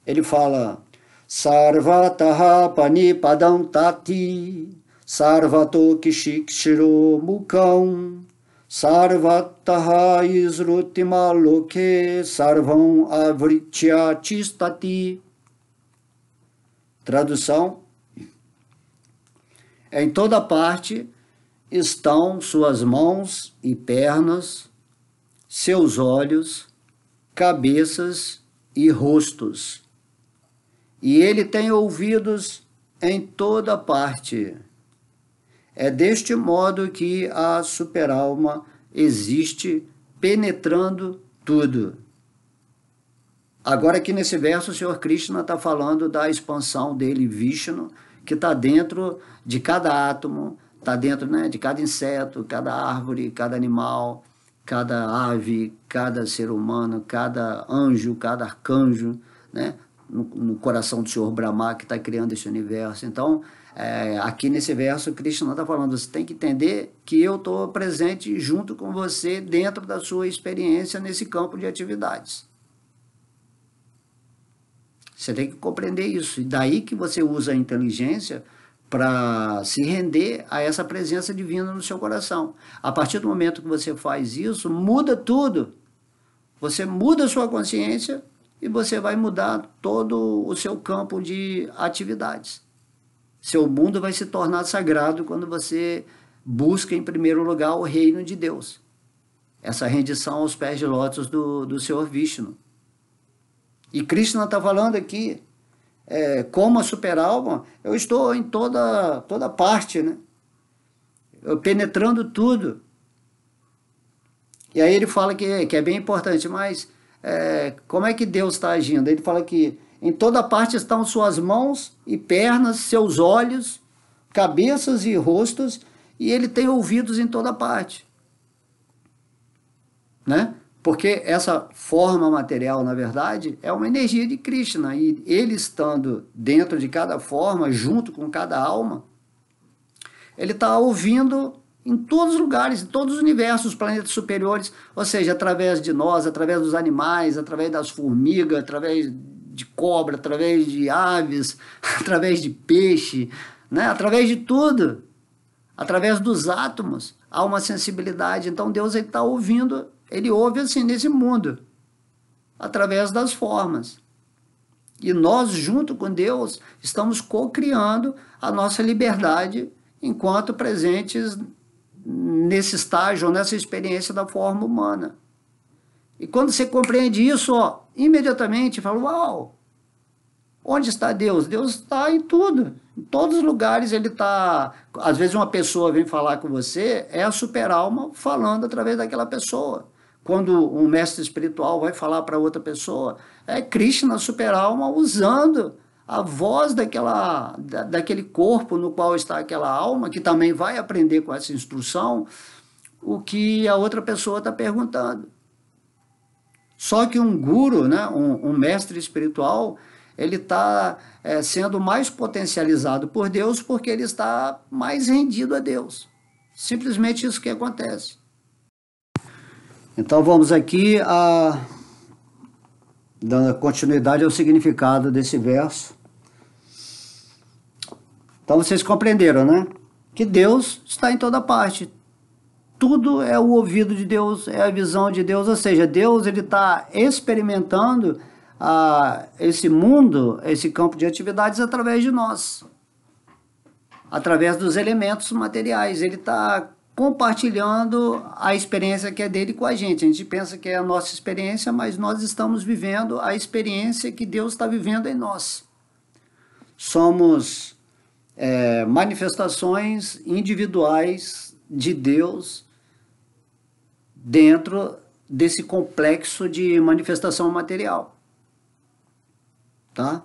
S1: Ele fala: Sarvataha panipadam tati, sarvato kishikshiro mukam, sarvataha isrutimaloke, sarvam avritya chistati. Tradução: em toda parte estão suas mãos e pernas, seus olhos, cabeças e rostos. E ele tem ouvidos em toda parte. É deste modo que a superalma existe, penetrando tudo. Agora aqui nesse verso o Senhor Krishna está falando da expansão dele, Vishnu, que está dentro de cada átomo, está dentro, né, de cada inseto, cada árvore, cada animal, cada ave, cada ser humano, cada anjo, cada arcanjo, né, no coração do Senhor Brahma, que está criando esse universo. Então, aqui nesse verso, Krishna está falando, você tem que entender que eu estou presente junto com você dentro da sua experiência nesse campo de atividades. Você tem que compreender isso. E daí que você usa a inteligência para se render a essa presença divina no seu coração. A partir do momento que você faz isso, muda tudo. Você muda a sua consciência e você vai mudar todo o seu campo de atividades. Seu mundo vai se tornar sagrado quando você busca, em primeiro lugar, o reino de Deus. Essa rendição aos pés de lótus do Senhor Vishnu. E Krishna está falando aqui, como a superalma, eu estou em toda parte, né? Eu penetrando tudo. E aí ele fala que é bem importante, mas como é que Deus está agindo? Ele fala que em toda parte estão suas mãos e pernas, seus olhos, cabeças e rostos, e ele tem ouvidos em toda parte. Né? Porque essa forma material, na verdade, é uma energia de Krishna, e ele estando dentro de cada forma, junto com cada alma, ele está ouvindo em todos os lugares, em todos os universos, planetas superiores, ou seja, através de nós, através dos animais, através das formigas, através de cobra, através de aves, através de peixe, né? Através de tudo, através dos átomos, há uma sensibilidade. Então Deus está ouvindo, ele ouve assim nesse mundo, através das formas. E nós, junto com Deus, estamos co-criando a nossa liberdade enquanto presentes nesse estágio, nessa experiência da forma humana. E quando você compreende isso, imediatamente fala, uau, onde está Deus? Deus está em tudo, em todos os lugares ele está. Às vezes uma pessoa vem falar com você, é a superalma falando através daquela pessoa. Quando um mestre espiritual vai falar para outra pessoa, é Krishna, a superalma, usando a voz daquele corpo no qual está aquela alma, que também vai aprender com essa instrução o que a outra pessoa está perguntando. Só que um guru, né, um mestre espiritual, ele está sendo mais potencializado por Deus porque ele está mais rendido a Deus. Simplesmente isso que acontece. Então vamos aqui dando continuidade ao significado desse verso. Então vocês compreenderam, né? Que Deus está em toda parte. Tudo é o ouvido de Deus, é a visão de Deus, ou seja, Deus ele está experimentando esse mundo, esse campo de atividades através de nós, através dos elementos materiais. Ele está compartilhando a experiência que é dele com a gente. A gente pensa que é a nossa experiência, mas nós estamos vivendo a experiência que Deus está vivendo em nós. Somos manifestações individuais de Deus dentro desse complexo de manifestação material. Tá?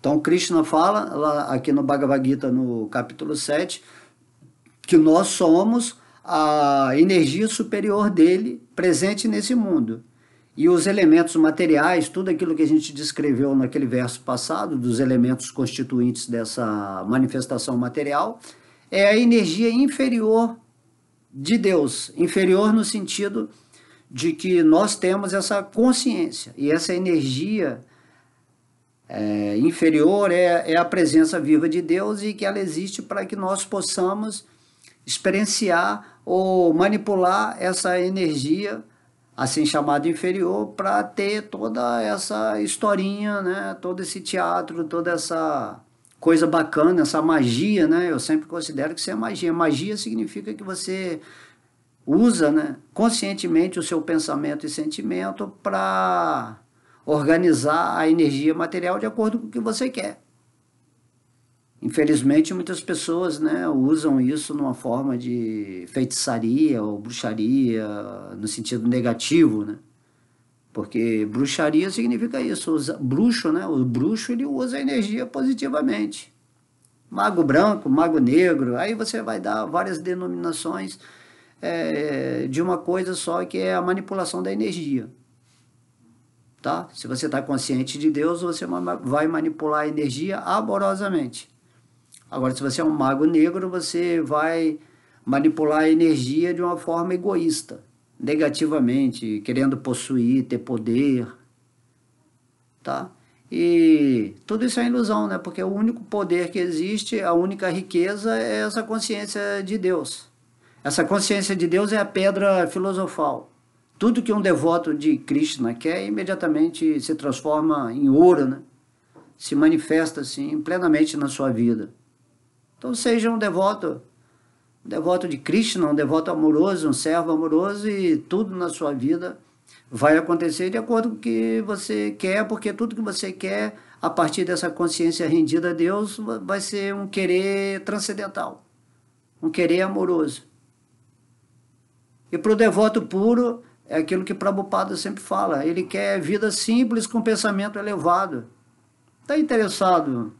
S1: Então, Krishna fala, lá aqui no Bhagavad Gita, no capítulo 7, que nós somos a energia superior dele presente nesse mundo. E os elementos materiais, tudo aquilo que a gente descreveu naquele verso passado, dos elementos constituintes dessa manifestação material, é a energia inferior de Deus. Inferior no sentido de que nós temos essa consciência. E essa energia inferior é a presença viva de Deus e que ela existe para que nós possamos experienciar ou manipular essa energia, assim chamada inferior, para ter toda essa historinha, né? Todo esse teatro, toda essa coisa bacana, essa magia, né? Eu sempre considero que isso é magia. Magia significa que você usa, né, conscientemente o seu pensamento e sentimento para organizar a energia material de acordo com o que você quer. Infelizmente, muitas pessoas, né, usam isso numa forma de feitiçaria ou bruxaria, no sentido negativo, né? Porque bruxaria significa isso, bruxo, né? O bruxo ele usa a energia positivamente. Mago branco, mago negro, aí você vai dar várias denominações de uma coisa só, que é a manipulação da energia. Tá? Se você está consciente de Deus, você vai manipular a energia amorosamente. Agora, se você é um mago negro, você vai manipular a energia de uma forma egoísta, negativamente, querendo possuir, ter poder, tá? E tudo isso é ilusão, né? Porque o único poder que existe, a única riqueza é essa consciência de Deus. Essa consciência de Deus é a pedra filosofal. Tudo que um devoto de Krishna quer, imediatamente se transforma em ouro, né? Se manifesta assim plenamente na sua vida. Então seja um devoto de Krishna, um devoto amoroso, um servo amoroso, e tudo na sua vida vai acontecer de acordo com o que você quer, porque tudo que você quer, a partir dessa consciência rendida a Deus, vai ser um querer transcendental, um querer amoroso. E para o devoto puro, é aquilo que Prabhupada sempre fala, ele quer vida simples com pensamento elevado. Está interessado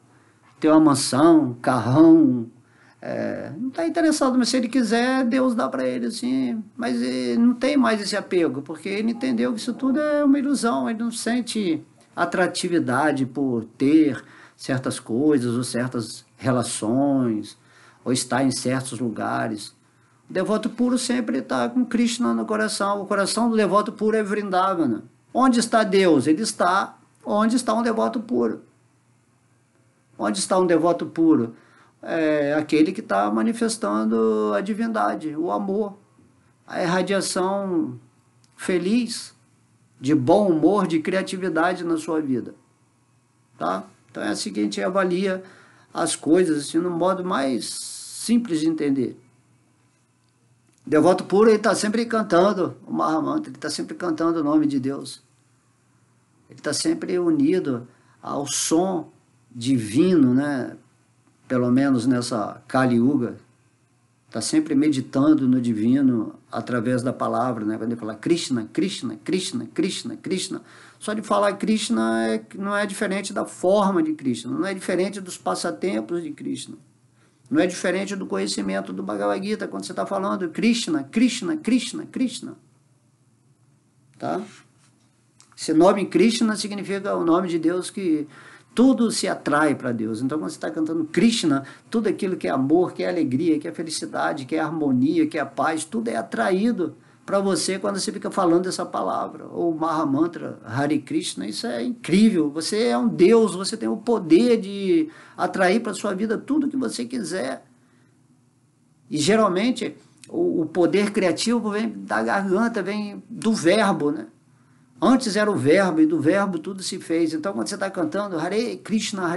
S1: em ter uma mansão, um carrão, não está interessado, mas se ele quiser, Deus dá para ele, assim, mas ele não tem mais esse apego, porque ele entendeu que isso tudo é uma ilusão, ele não sente atratividade por ter certas coisas, ou certas relações, ou estar em certos lugares. O devoto puro sempre está com Krishna no coração. O coração do devoto puro é Vrindavana. Onde está Deus? Ele está onde está um devoto puro. Onde está um devoto puro? É aquele que está manifestando a divindade, o amor, a irradiação feliz, de bom humor, de criatividade na sua vida. Tá? Então é assim que a gente avalia as coisas, assim, no modo mais simples de entender. O devoto puro, ele está sempre cantando o Mahamantra, ele está sempre cantando o nome de Deus. Ele está sempre unido ao som divino, né? Pelo menos nessa Kali Yuga, está sempre meditando no divino através da palavra, né? Quando ele fala Krishna, Krishna, Krishna, Krishna, Krishna, só de falar Krishna não é diferente da forma de Krishna, não é diferente dos passatempos de Krishna, não é diferente do conhecimento do Bhagavad Gita, quando você está falando Krishna, Krishna, Krishna, Krishna. Tá? Esse nome Krishna significa o nome de Deus que tudo se atrai para Deus. Então, quando você está cantando Krishna, tudo aquilo que é amor, que é alegria, que é felicidade, que é harmonia, que é paz, tudo é atraído para você quando você fica falando essa palavra. Ou Mahamantra, Hare Krishna, isso é incrível. Você é um Deus, você tem o poder de atrair para a sua vida tudo que você quiser. E geralmente o poder criativo vem da garganta, vem do verbo, né? Antes era o verbo, e do verbo tudo se fez. Então, quando você está cantando Hare Krishna,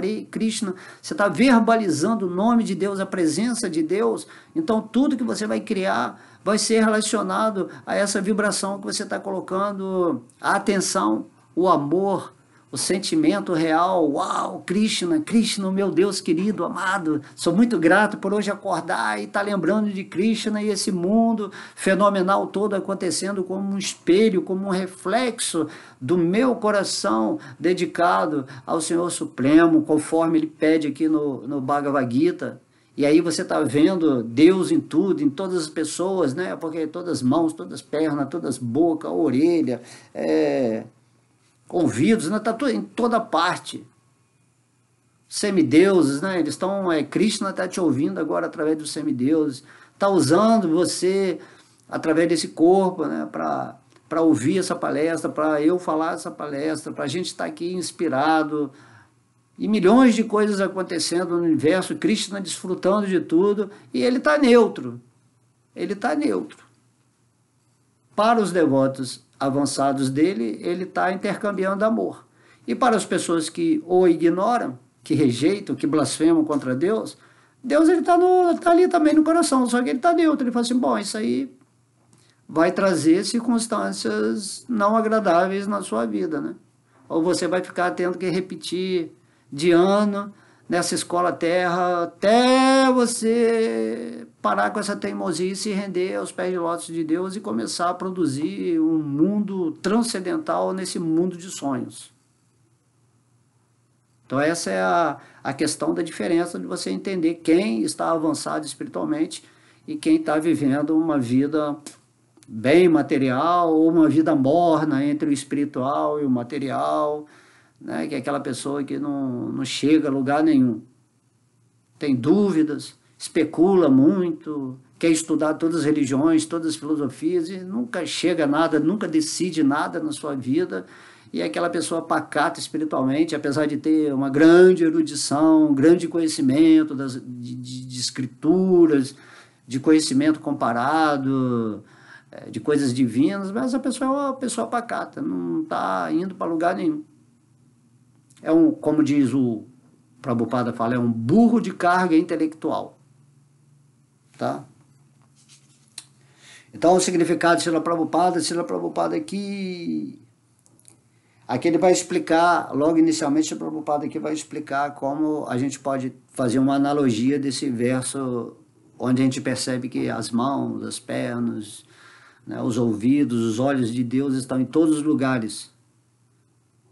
S1: você está verbalizando o nome de Deus, a presença de Deus. Então, tudo que você vai criar vai ser relacionado a essa vibração que você está colocando, a atenção, o amor, o sentimento real. Uau, Krishna, Krishna, meu Deus querido, amado, sou muito grato por hoje acordar e estar lembrando de Krishna e esse mundo fenomenal todo acontecendo como um espelho, como um reflexo do meu coração dedicado ao Senhor Supremo, conforme ele pede aqui no Bhagavad Gita. E aí você está vendo Deus em tudo, em todas as pessoas, né? Porque todas as mãos, todas as pernas, todas as bocas, orelha, ouvidos, né? Está em toda parte. Semideuses, né? Eles estão, Krishna está te ouvindo agora através dos semideuses, está usando você através desse corpo, né? Para ouvir essa palestra, para eu falar essa palestra, para a gente estar aqui inspirado, e milhões de coisas acontecendo no universo, Krishna desfrutando de tudo, e ele está neutro. Ele está neutro. Para os devotos avançados dele, ele está intercambiando amor. E para as pessoas que o ignoram, que rejeitam, que blasfemam contra Deus, Deus ele está ali também no coração, só que ele está neutro. Ele fala assim, bom, isso aí vai trazer circunstâncias não agradáveis na sua vida, né? Ou você vai ficar tendo que repetir de ano nessa escola terra até você parar com essa teimosia e se render aos pés de lótus de Deus e começar a produzir um mundo transcendental nesse mundo de sonhos. Então essa é a questão da diferença de você entender quem está avançado espiritualmente e quem está vivendo uma vida bem material ou uma vida morna entre o espiritual e o material, né? Que é aquela pessoa que não chega a lugar nenhum. Tem dúvidas, especula muito, quer estudar todas as religiões, todas as filosofias e nunca chega a nada, nunca decide nada na sua vida. E é aquela pessoa pacata espiritualmente, apesar de ter uma grande erudição, um grande conhecimento de escrituras, de conhecimento comparado, de coisas divinas, mas a pessoa é uma pessoa pacata, não está indo para lugar nenhum. Como diz o Prabhupada fala, é um burro de carga intelectual. Tá? Então o significado de Srila Prabhupada aqui ele vai explicar, logo inicialmente o Prabhupada aqui vai explicar como a gente pode fazer uma analogia desse verso, onde a gente percebe que as mãos, as pernas, né, os ouvidos, os olhos de Deus estão em todos os lugares,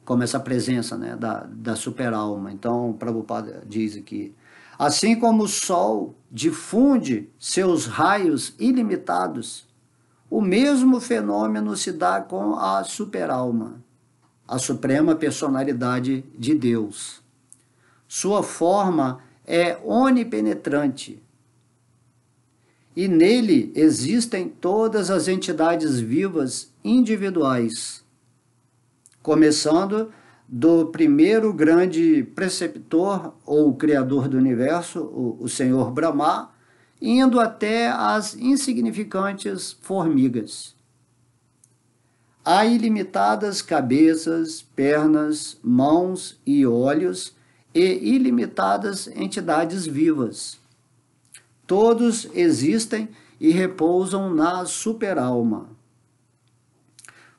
S1: como essa presença, né, da super-alma. Então, o Prabhupada diz aqui, assim como o Sol difunde seus raios ilimitados, o mesmo fenômeno se dá com a super-alma, a suprema personalidade de Deus. Sua forma é onipenetrante, e nele existem todas as entidades vivas individuais, começando do primeiro grande preceptor ou criador do universo, o Senhor Brahma, indo até as insignificantes formigas. Há ilimitadas cabeças, pernas, mãos e olhos e ilimitadas entidades vivas. Todos existem e repousam na superalma.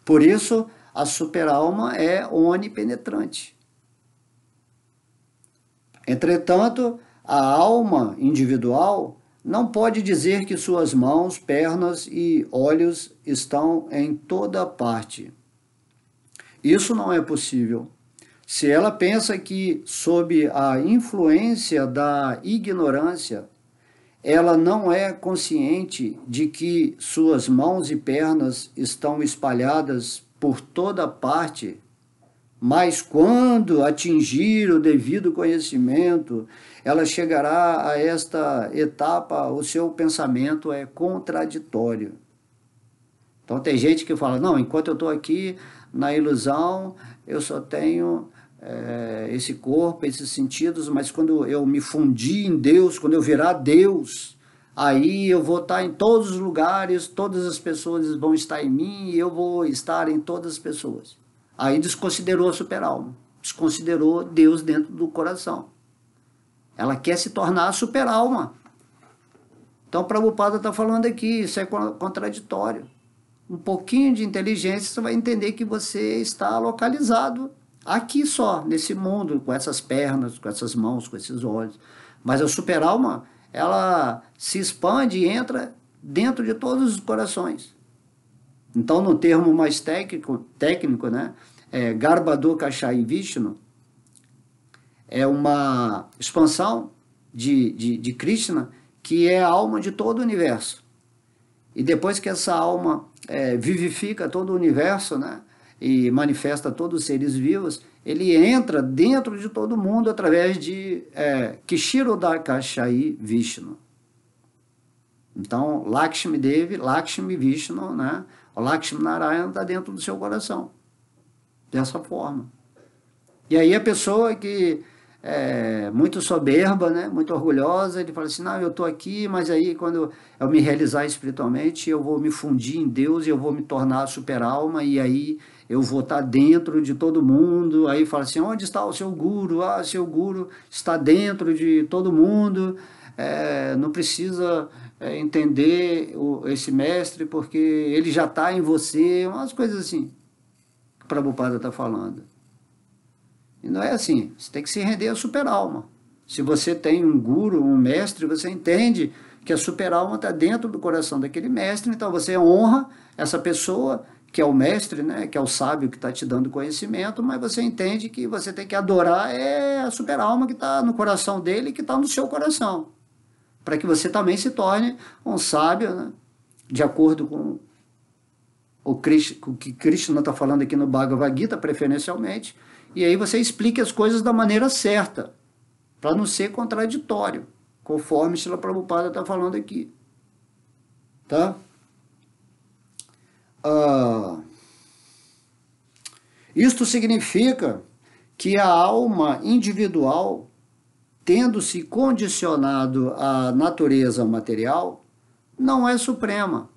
S1: Por isso, a superalma é onipenetrante. Entretanto, a alma individual não pode dizer que suas mãos, pernas e olhos estão em toda parte. Isso não é possível. Se ela pensa que, sob a influência da ignorância, ela não é consciente de que suas mãos e pernas estão espalhadas por toda parte, mas quando atingir o devido conhecimento, ela chegará a esta etapa, o seu pensamento é contraditório. Então tem gente que fala, não, enquanto eu estou aqui na ilusão, eu só tenho esse corpo, esses sentidos, mas quando eu me fundir em Deus, quando eu virar Deus, aí eu vou estar em todos os lugares, todas as pessoas vão estar em mim e eu vou estar em todas as pessoas. Aí desconsiderou a superalma, desconsiderou Deus dentro do coração. Ela quer se tornar a superalma. Então, Prabhupada está falando aqui, isso é contraditório. Um pouquinho de inteligência, você vai entender que você está localizado aqui só, nesse mundo, com essas pernas, com essas mãos, com esses olhos. Mas a superalma, ela se expande e entra dentro de todos os corações. Então, no termo mais técnico, né, Garbhodakashayi Vishnu, é uma expansão de Krishna, que é a alma de todo o universo. E depois que essa alma vivifica todo o universo, né, e manifesta todos os seres vivos, ele entra dentro de todo mundo através de Kshirodakashayi Vishnu. Então, Lakshmi Devi, Lakshmi Vishnu, né, o Lakshmi Narayana está dentro do seu coração. Dessa forma. E aí a pessoa que é muito soberba, né, muito orgulhosa, ele fala assim, não, eu estou aqui, mas aí quando eu me realizar espiritualmente, eu vou me fundir em Deus e eu vou me tornar a super-alma, e aí eu vou estar dentro de todo mundo. Aí fala assim, onde está o seu guru? Ah, seu guru está dentro de todo mundo, não precisa entender esse mestre, porque ele já está em você, umas coisas assim que o Prabhupada está falando. E não é assim, você tem que se render à super-alma. Se você tem um guru, um mestre, você entende que a super-alma está dentro do coração daquele mestre, então você honra essa pessoa, que é o mestre, né, que é o sábio que está te dando conhecimento, mas você entende que você tem que adorar a super-alma que está no coração dele, que está no seu coração, para que você também se torne um sábio, né, de acordo com o que Krishna está falando aqui no Bhagavad Gita, preferencialmente. E aí você explique as coisas da maneira certa, para não ser contraditório, conforme Srila Prabhupada está falando aqui. Tá? Isto significa que a alma individual, tendo-se condicionado à natureza material, não é suprema.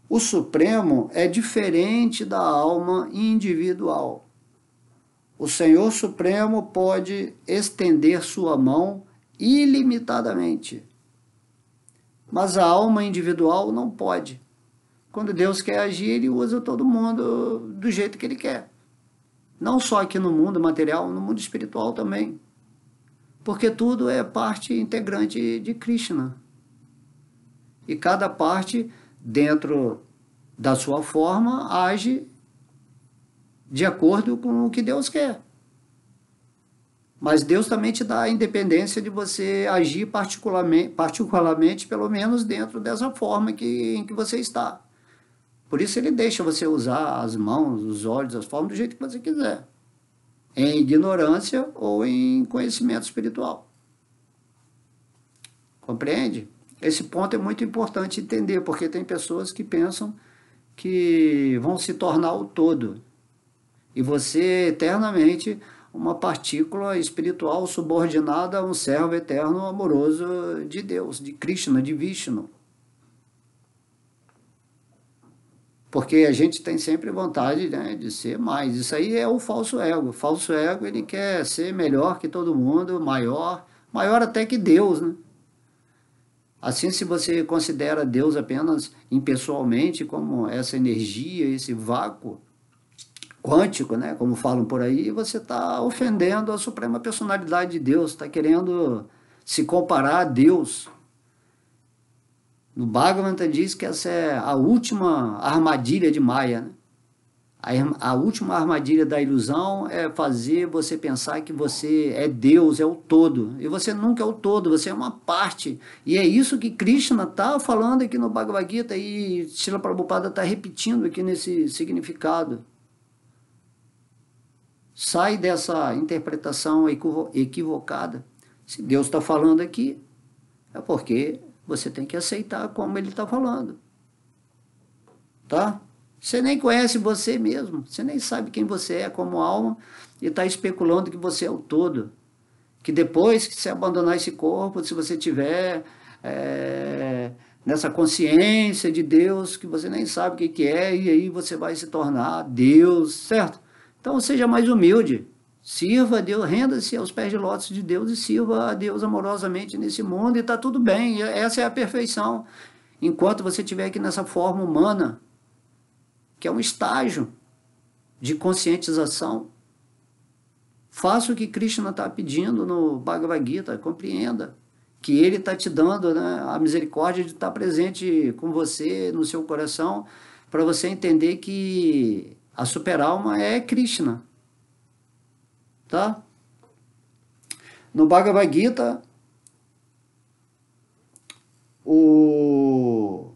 S1: O Supremo é diferente da alma individual. O Senhor Supremo pode estender sua mão ilimitadamente, mas a alma individual não pode. Quando Deus quer agir, ele usa todo mundo do jeito que ele quer. Não só aqui no mundo material, no mundo espiritual também. Porque tudo é parte integrante de Krishna. E cada parte, dentro da sua forma, age de acordo com o que Deus quer. Mas Deus também te dá a independência de você agir particularmente, pelo menos dentro dessa forma em que você está. Por isso ele deixa você usar as mãos, os olhos, as formas do jeito que você quiser. Em ignorância ou em conhecimento espiritual. Compreende? Esse ponto é muito importante entender, porque tem pessoas que pensam que vão se tornar o todo. E você eternamente uma partícula espiritual subordinada a um servo eterno amoroso de Deus, de Krishna, de Vishnu. Porque a gente tem sempre vontade, né, de ser mais. Isso aí é o falso ego. O falso ego, ele quer ser melhor que todo mundo, maior até que Deus, né? Assim, se você considera Deus apenas impessoalmente como essa energia, esse vácuo quântico, né, como falam por aí, você está ofendendo a suprema personalidade de Deus, está querendo se comparar a Deus. No Bhagavatam diz que essa é a última armadilha de Maya, né? A última armadilha da ilusão é fazer você pensar que você é Deus, é o todo. E você nunca é o todo, você é uma parte. E é isso que Krishna está falando aqui no Bhagavad Gita e Srila Prabhupada está repetindo aqui nesse significado. Sai dessa interpretação equivocada. Se Deus está falando aqui, é porque você tem que aceitar como ele está falando. Tá? Você nem conhece você mesmo, você nem sabe quem você é como alma e está especulando que você é o todo. Que depois que você abandonar esse corpo, se você tiver nessa consciência de Deus que você nem sabe o que que é, e aí você vai se tornar Deus, certo? Então seja mais humilde, sirva a Deus, renda-se aos pés de lótus de Deus e sirva a Deus amorosamente nesse mundo e está tudo bem, essa é a perfeição. Enquanto você estiver aqui nessa forma humana, que é um estágio de conscientização, faça o que Krishna está pedindo no Bhagavad Gita, compreenda que ele está te dando, né, a misericórdia de estar presente com você, no seu coração, para você entender que a super-alma é Krishna. Tá? No Bhagavad Gita, o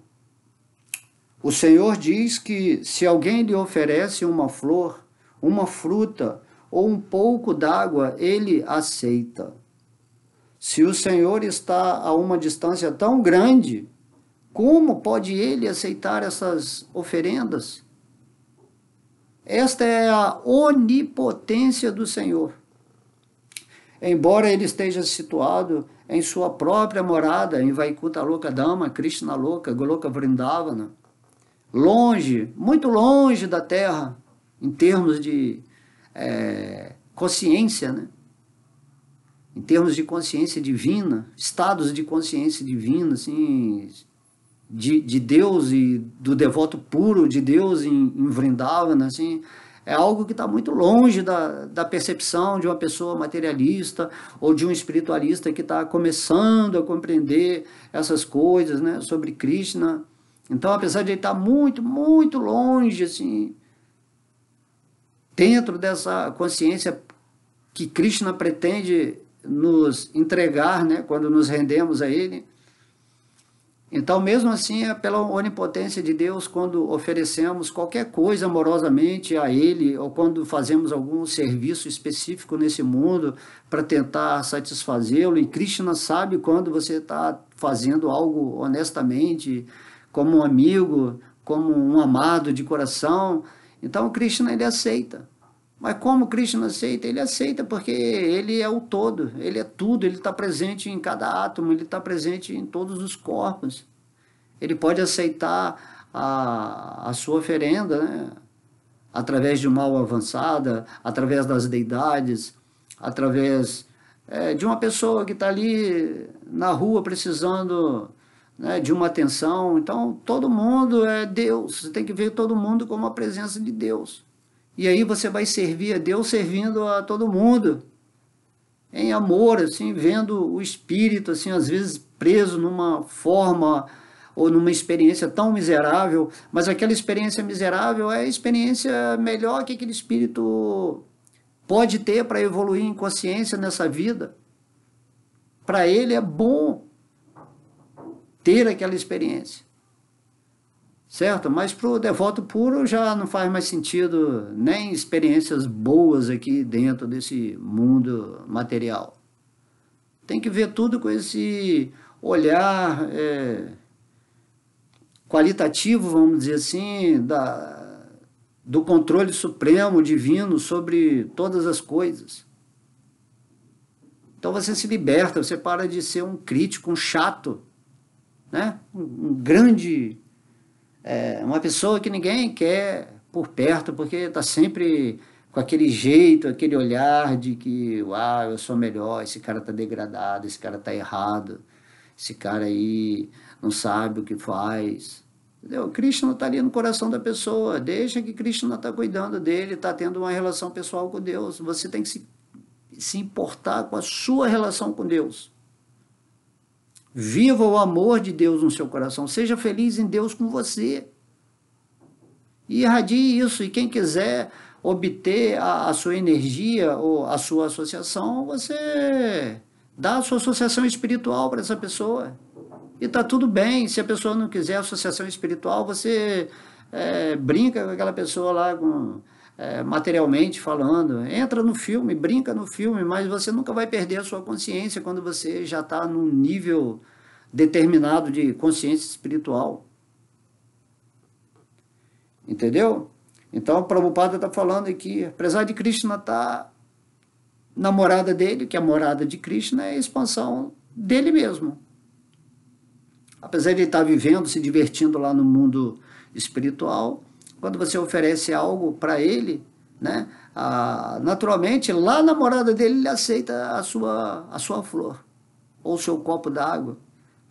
S1: Senhor diz que se alguém lhe oferece uma flor, uma fruta ou um pouco d'água, ele aceita. Se o Senhor está a uma distância tão grande, como pode ele aceitar essas oferendas? Esta é a onipotência do Senhor. Embora ele esteja situado em sua própria morada, em Vaikuntha Loka Dhamma, Krishna Loka, Goloka Vrindavana, longe, muito longe da Terra, em termos de consciência, né? Em termos de consciência divina, estados de consciência divina, assim, de Deus e do devoto puro de Deus em Vrindavana, assim, é algo que está muito longe da percepção de uma pessoa materialista ou de um espiritualista que está começando a compreender essas coisas, né, sobre Krishna. Então, apesar de ele estar muito, muito longe, assim, dentro dessa consciência que Krishna pretende nos entregar, né, quando nos rendemos a ele. Então, mesmo assim, é pela onipotência de Deus, quando oferecemos qualquer coisa amorosamente a ele, ou quando fazemos algum serviço específico nesse mundo para tentar satisfazê-lo, e Krishna sabe quando você está fazendo algo honestamente, como um amigo, como um amado de coração. Então, Krishna, ele aceita. Mas como Krishna aceita? Ele aceita porque ele é o todo, ele é tudo, ele está presente em cada átomo, ele está presente em todos os corpos. Ele pode aceitar a sua oferenda, né? Através de uma alma avançada, através das deidades, através de uma pessoa que está ali na rua precisando, né, de uma atenção. Então, todo mundo é Deus, você tem que ver todo mundo como a presença de Deus. E aí você vai servir a Deus servindo a todo mundo, em amor, assim, vendo o espírito, assim, às vezes preso numa forma ou numa experiência tão miserável, mas aquela experiência miserável é a experiência melhor que aquele espírito pode ter para evoluir em consciência nessa vida. Para ele é bom ter aquela experiência. Certo? Mas para o devoto puro já não faz mais sentido nem experiências boas aqui dentro desse mundo material. Tem que ver tudo com esse olhar qualitativo, vamos dizer assim, do controle supremo divino sobre todas as coisas. Então você se liberta, você para de ser um crítico, um chato, né? Um grande... uma pessoa que ninguém quer por perto, porque está sempre com aquele jeito, aquele olhar de que, uau, eu sou melhor, esse cara está degradado, esse cara está errado, esse cara aí não sabe o que faz. Entendeu? Krishna está ali no coração da pessoa, deixa que Krishna está cuidando dele, está tendo uma relação pessoal com Deus. Você tem que se importar com a sua relação com Deus. Viva o amor de Deus no seu coração. Seja feliz em Deus com você. E irradie isso. E quem quiser obter a sua energia ou a sua associação, você dá a sua associação espiritual para essa pessoa. E está tudo bem. Se a pessoa não quiser associação espiritual, você brinca com aquela pessoa lá, materialmente falando. Entra no filme, brinca no filme, mas você nunca vai perder a sua consciência quando você já está num nível determinado de consciência espiritual. Entendeu? Então, o Prabhupada está falando aqui, apesar de Krishna estar na morada dele, que a morada de Krishna é a expansão dele mesmo. Apesar de ele estar vivendo, se divertindo lá no mundo espiritual, quando você oferece algo para ele, né, naturalmente, lá na morada dele, ele aceita a sua flor, ou o seu copo d'água.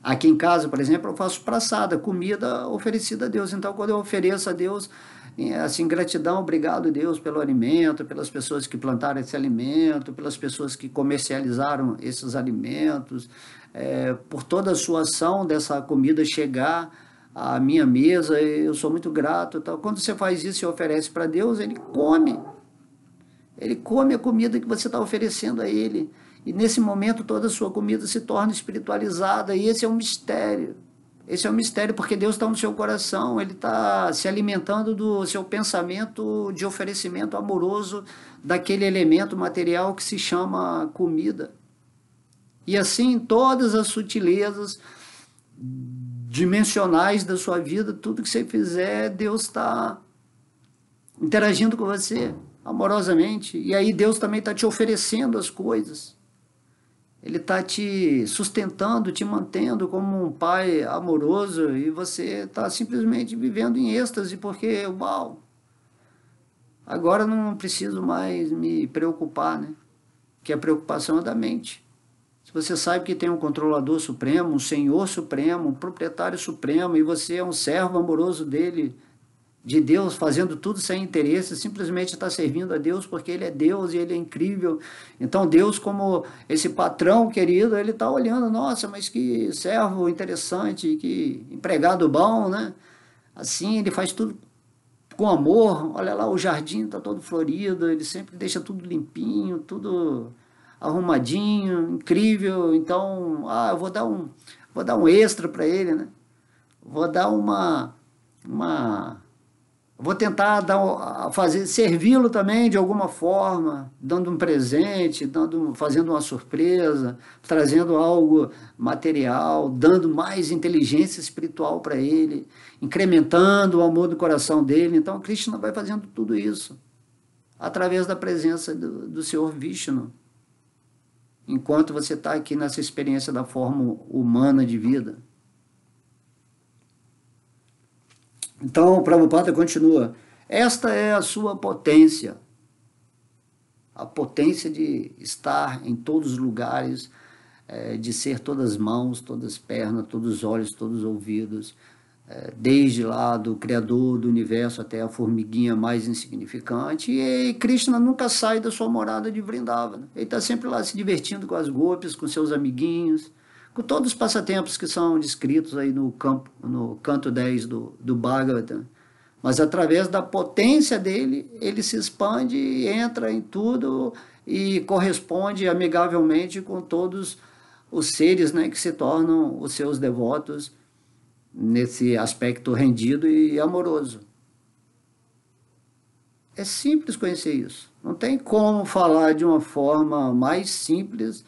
S1: Aqui em casa, por exemplo, eu faço praçada, comida oferecida a Deus. Então, quando eu ofereço a Deus, assim, gratidão, obrigado, Deus, pelo alimento, pelas pessoas que plantaram esse alimento, pelas pessoas que comercializaram esses alimentos, por toda a sua ação dessa comida chegar à minha mesa, eu sou muito grato. Então, quando você faz isso e oferece para Deus, Ele come. Ele come a comida que você está oferecendo a Ele. E nesse momento toda a sua comida se torna espiritualizada. E esse é um mistério. Esse é um mistério porque Deus está no seu coração. Ele está se alimentando do seu pensamento de oferecimento amoroso daquele elemento material que se chama comida. E assim, todas as sutilezas dimensionais da sua vida, tudo que você fizer, Deus está interagindo com você amorosamente. E aí Deus também está te oferecendo as coisas. Ele está te sustentando, te mantendo como um pai amoroso e você está simplesmente vivendo em êxtase porque, uau, agora não preciso mais me preocupar, né? Que a preocupação é da mente. Se você sabe que tem um controlador supremo, um senhor supremo, um proprietário supremo e você é um servo amoroso dele, de Deus, fazendo tudo sem interesse, simplesmente está servindo a Deus porque Ele é Deus e Ele é incrível. Então Deus, como esse patrão querido, Ele está olhando, nossa, mas que servo interessante, que empregado bom, né? Assim, Ele faz tudo com amor. Olha lá, o jardim está todo florido, Ele sempre deixa tudo limpinho, tudo arrumadinho, incrível. Então, eu vou dar um extra para Ele, né? Vou dar vou tentar servi-lo também de alguma forma, dando um presente, fazendo uma surpresa, trazendo algo material, dando mais inteligência espiritual para ele, incrementando o amor do coração dele. Então, Krishna vai fazendo tudo isso através da presença do Senhor Vishnu, enquanto você está aqui nessa experiência da forma humana de vida. Então, o Prabhupada continua, esta é a sua potência, a potência de estar em todos os lugares, de ser todas as mãos, todas as pernas, todos os olhos, todos os ouvidos, desde lá do Criador do Universo até a formiguinha mais insignificante, e Krishna nunca sai da sua morada de Vrindavana, ele está sempre lá se divertindo com as gopis, com seus amiguinhos, com todos os passatempos que são descritos aí no canto 10 do Bhagavatam. Mas através da potência dele, ele se expande, entra em tudo e corresponde amigavelmente com todos os seres, né, que se tornam os seus devotos nesse aspecto rendido e amoroso. É simples conhecer isso. Não tem como falar de uma forma mais simples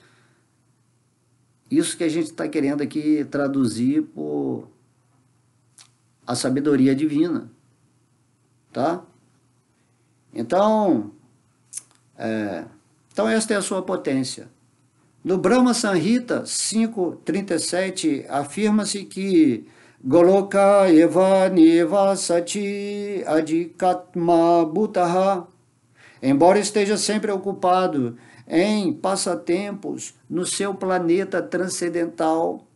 S1: isso que a gente está querendo aqui traduzir por a sabedoria divina, tá? Então, esta é a sua potência. No Brahma Samhita 5.37 afirma-se que Goloka eva neva sati adikatma bhutaha, embora esteja sempre ocupado em passatempos no seu planeta transcendental,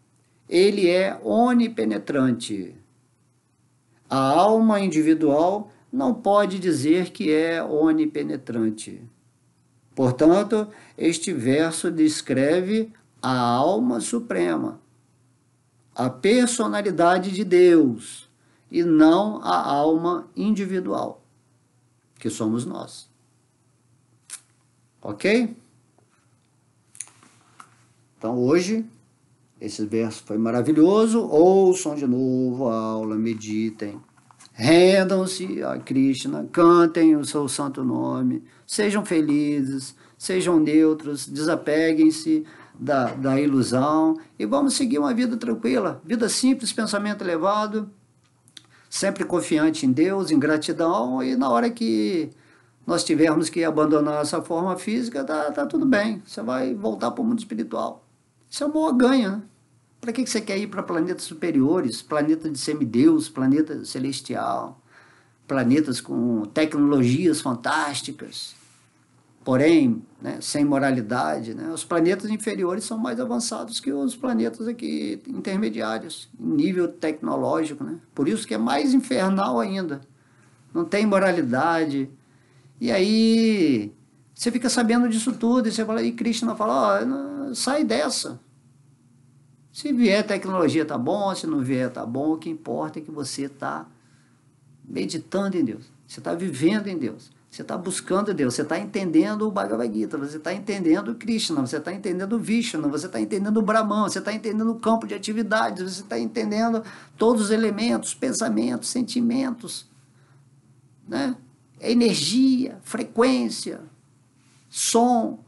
S1: ele é onipenetrante. A alma individual não pode dizer que é onipenetrante. Portanto, este verso descreve a alma suprema, a personalidade de Deus, e não a alma individual, que somos nós. Ok? Então hoje, esse verso foi maravilhoso. Ouçam de novo a aula, meditem, rendam-se a Krishna, cantem o seu santo nome, sejam felizes, sejam neutros, desapeguem-se da ilusão e vamos seguir uma vida tranquila, vida simples, pensamento elevado, sempre confiante em Deus, em gratidão, e na hora que nós tivermos que abandonar essa forma física, tá tudo bem, você vai voltar para o mundo espiritual. Isso é boa ganha, né? Para que você quer ir para planetas superiores, planeta de semideus, planeta celestial, planetas com tecnologias fantásticas, porém, né, sem moralidade, né? Os planetas inferiores são mais avançados que os planetas aqui intermediários, em nível tecnológico, né? Por isso que é mais infernal ainda. Não tem moralidade. E aí você fica sabendo disso tudo, e você fala, e Krishna fala, ó, sai dessa. Se vier tecnologia tá bom, se não vier tá bom, o que importa é que você está meditando em Deus, você está vivendo em Deus, você está buscando Deus, você está entendendo o Bhagavad Gita, você está entendendo o Krishna, você está entendendo o Vishnu, você está entendendo o Brahman, você está entendendo o campo de atividades, você está entendendo todos os elementos, pensamentos, sentimentos, né? Energia, frequência, som,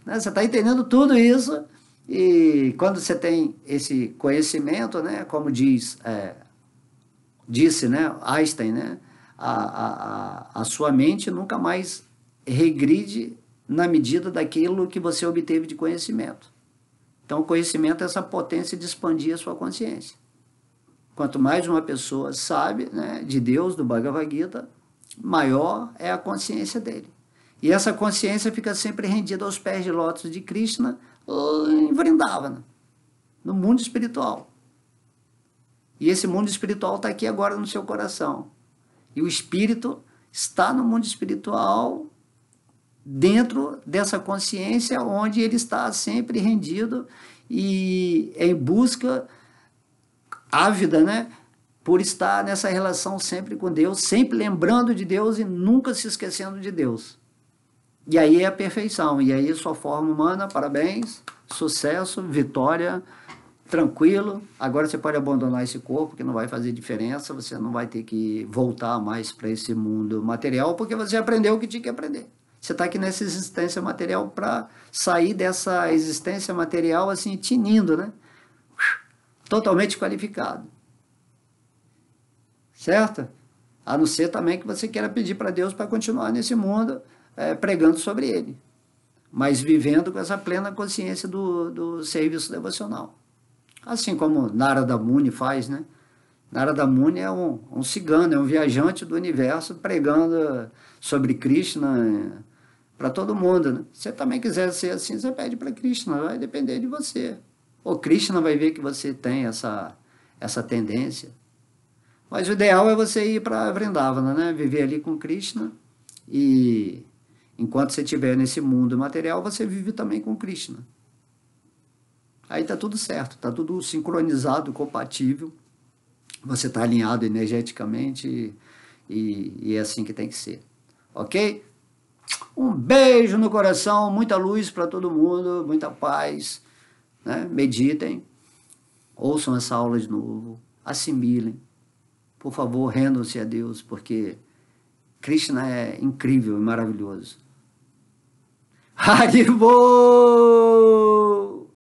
S1: né? Você está entendendo tudo isso. E quando você tem esse conhecimento, né, como disse, né, Einstein, né, a sua mente nunca mais regride na medida daquilo que você obteve de conhecimento. Então, o conhecimento é essa potência de expandir a sua consciência. Quanto mais uma pessoa sabe, né, de Deus, do Bhagavad Gita, maior é a consciência dele. E essa consciência fica sempre rendida aos pés de lótus de Krishna, em Vrindavana, no mundo espiritual. E esse mundo espiritual está aqui agora no seu coração. E o espírito está no mundo espiritual, dentro dessa consciência onde ele está sempre rendido e em busca ávida, né, por estar nessa relação sempre com Deus, sempre lembrando de Deus e nunca se esquecendo de Deus. E aí é a perfeição, e aí sua forma humana, parabéns, sucesso, vitória, tranquilo. Agora você pode abandonar esse corpo, que não vai fazer diferença, você não vai ter que voltar mais para esse mundo material, porque você aprendeu o que tinha que aprender. Você está aqui nessa existência material para sair dessa existência material assim, tinindo, né? Totalmente qualificado. Certo? A não ser também que você queira pedir para Deus para continuar nesse mundo, pregando sobre ele, mas vivendo com essa plena consciência do serviço devocional. Assim como Narada Muni faz, né? Narada Muni é um cigano, é um viajante do universo pregando sobre Krishna para todo mundo, né? Se você também quiser ser assim, você pede para Krishna, vai depender de você. Ou Krishna vai ver que você tem essa tendência. Mas o ideal é você ir para Vrindavana, né? Viver ali com Krishna e enquanto você estiver nesse mundo material, você vive também com Krishna. Aí está tudo certo, está tudo sincronizado, compatível. Você está alinhado energeticamente e é assim que tem que ser. Ok? Um beijo no coração, muita luz para todo mundo, muita paz. Né? Meditem, ouçam essa aula de novo, assimilem. Por favor, rendam-se a Deus, porque Krishna é incrível e maravilhoso. Haribol!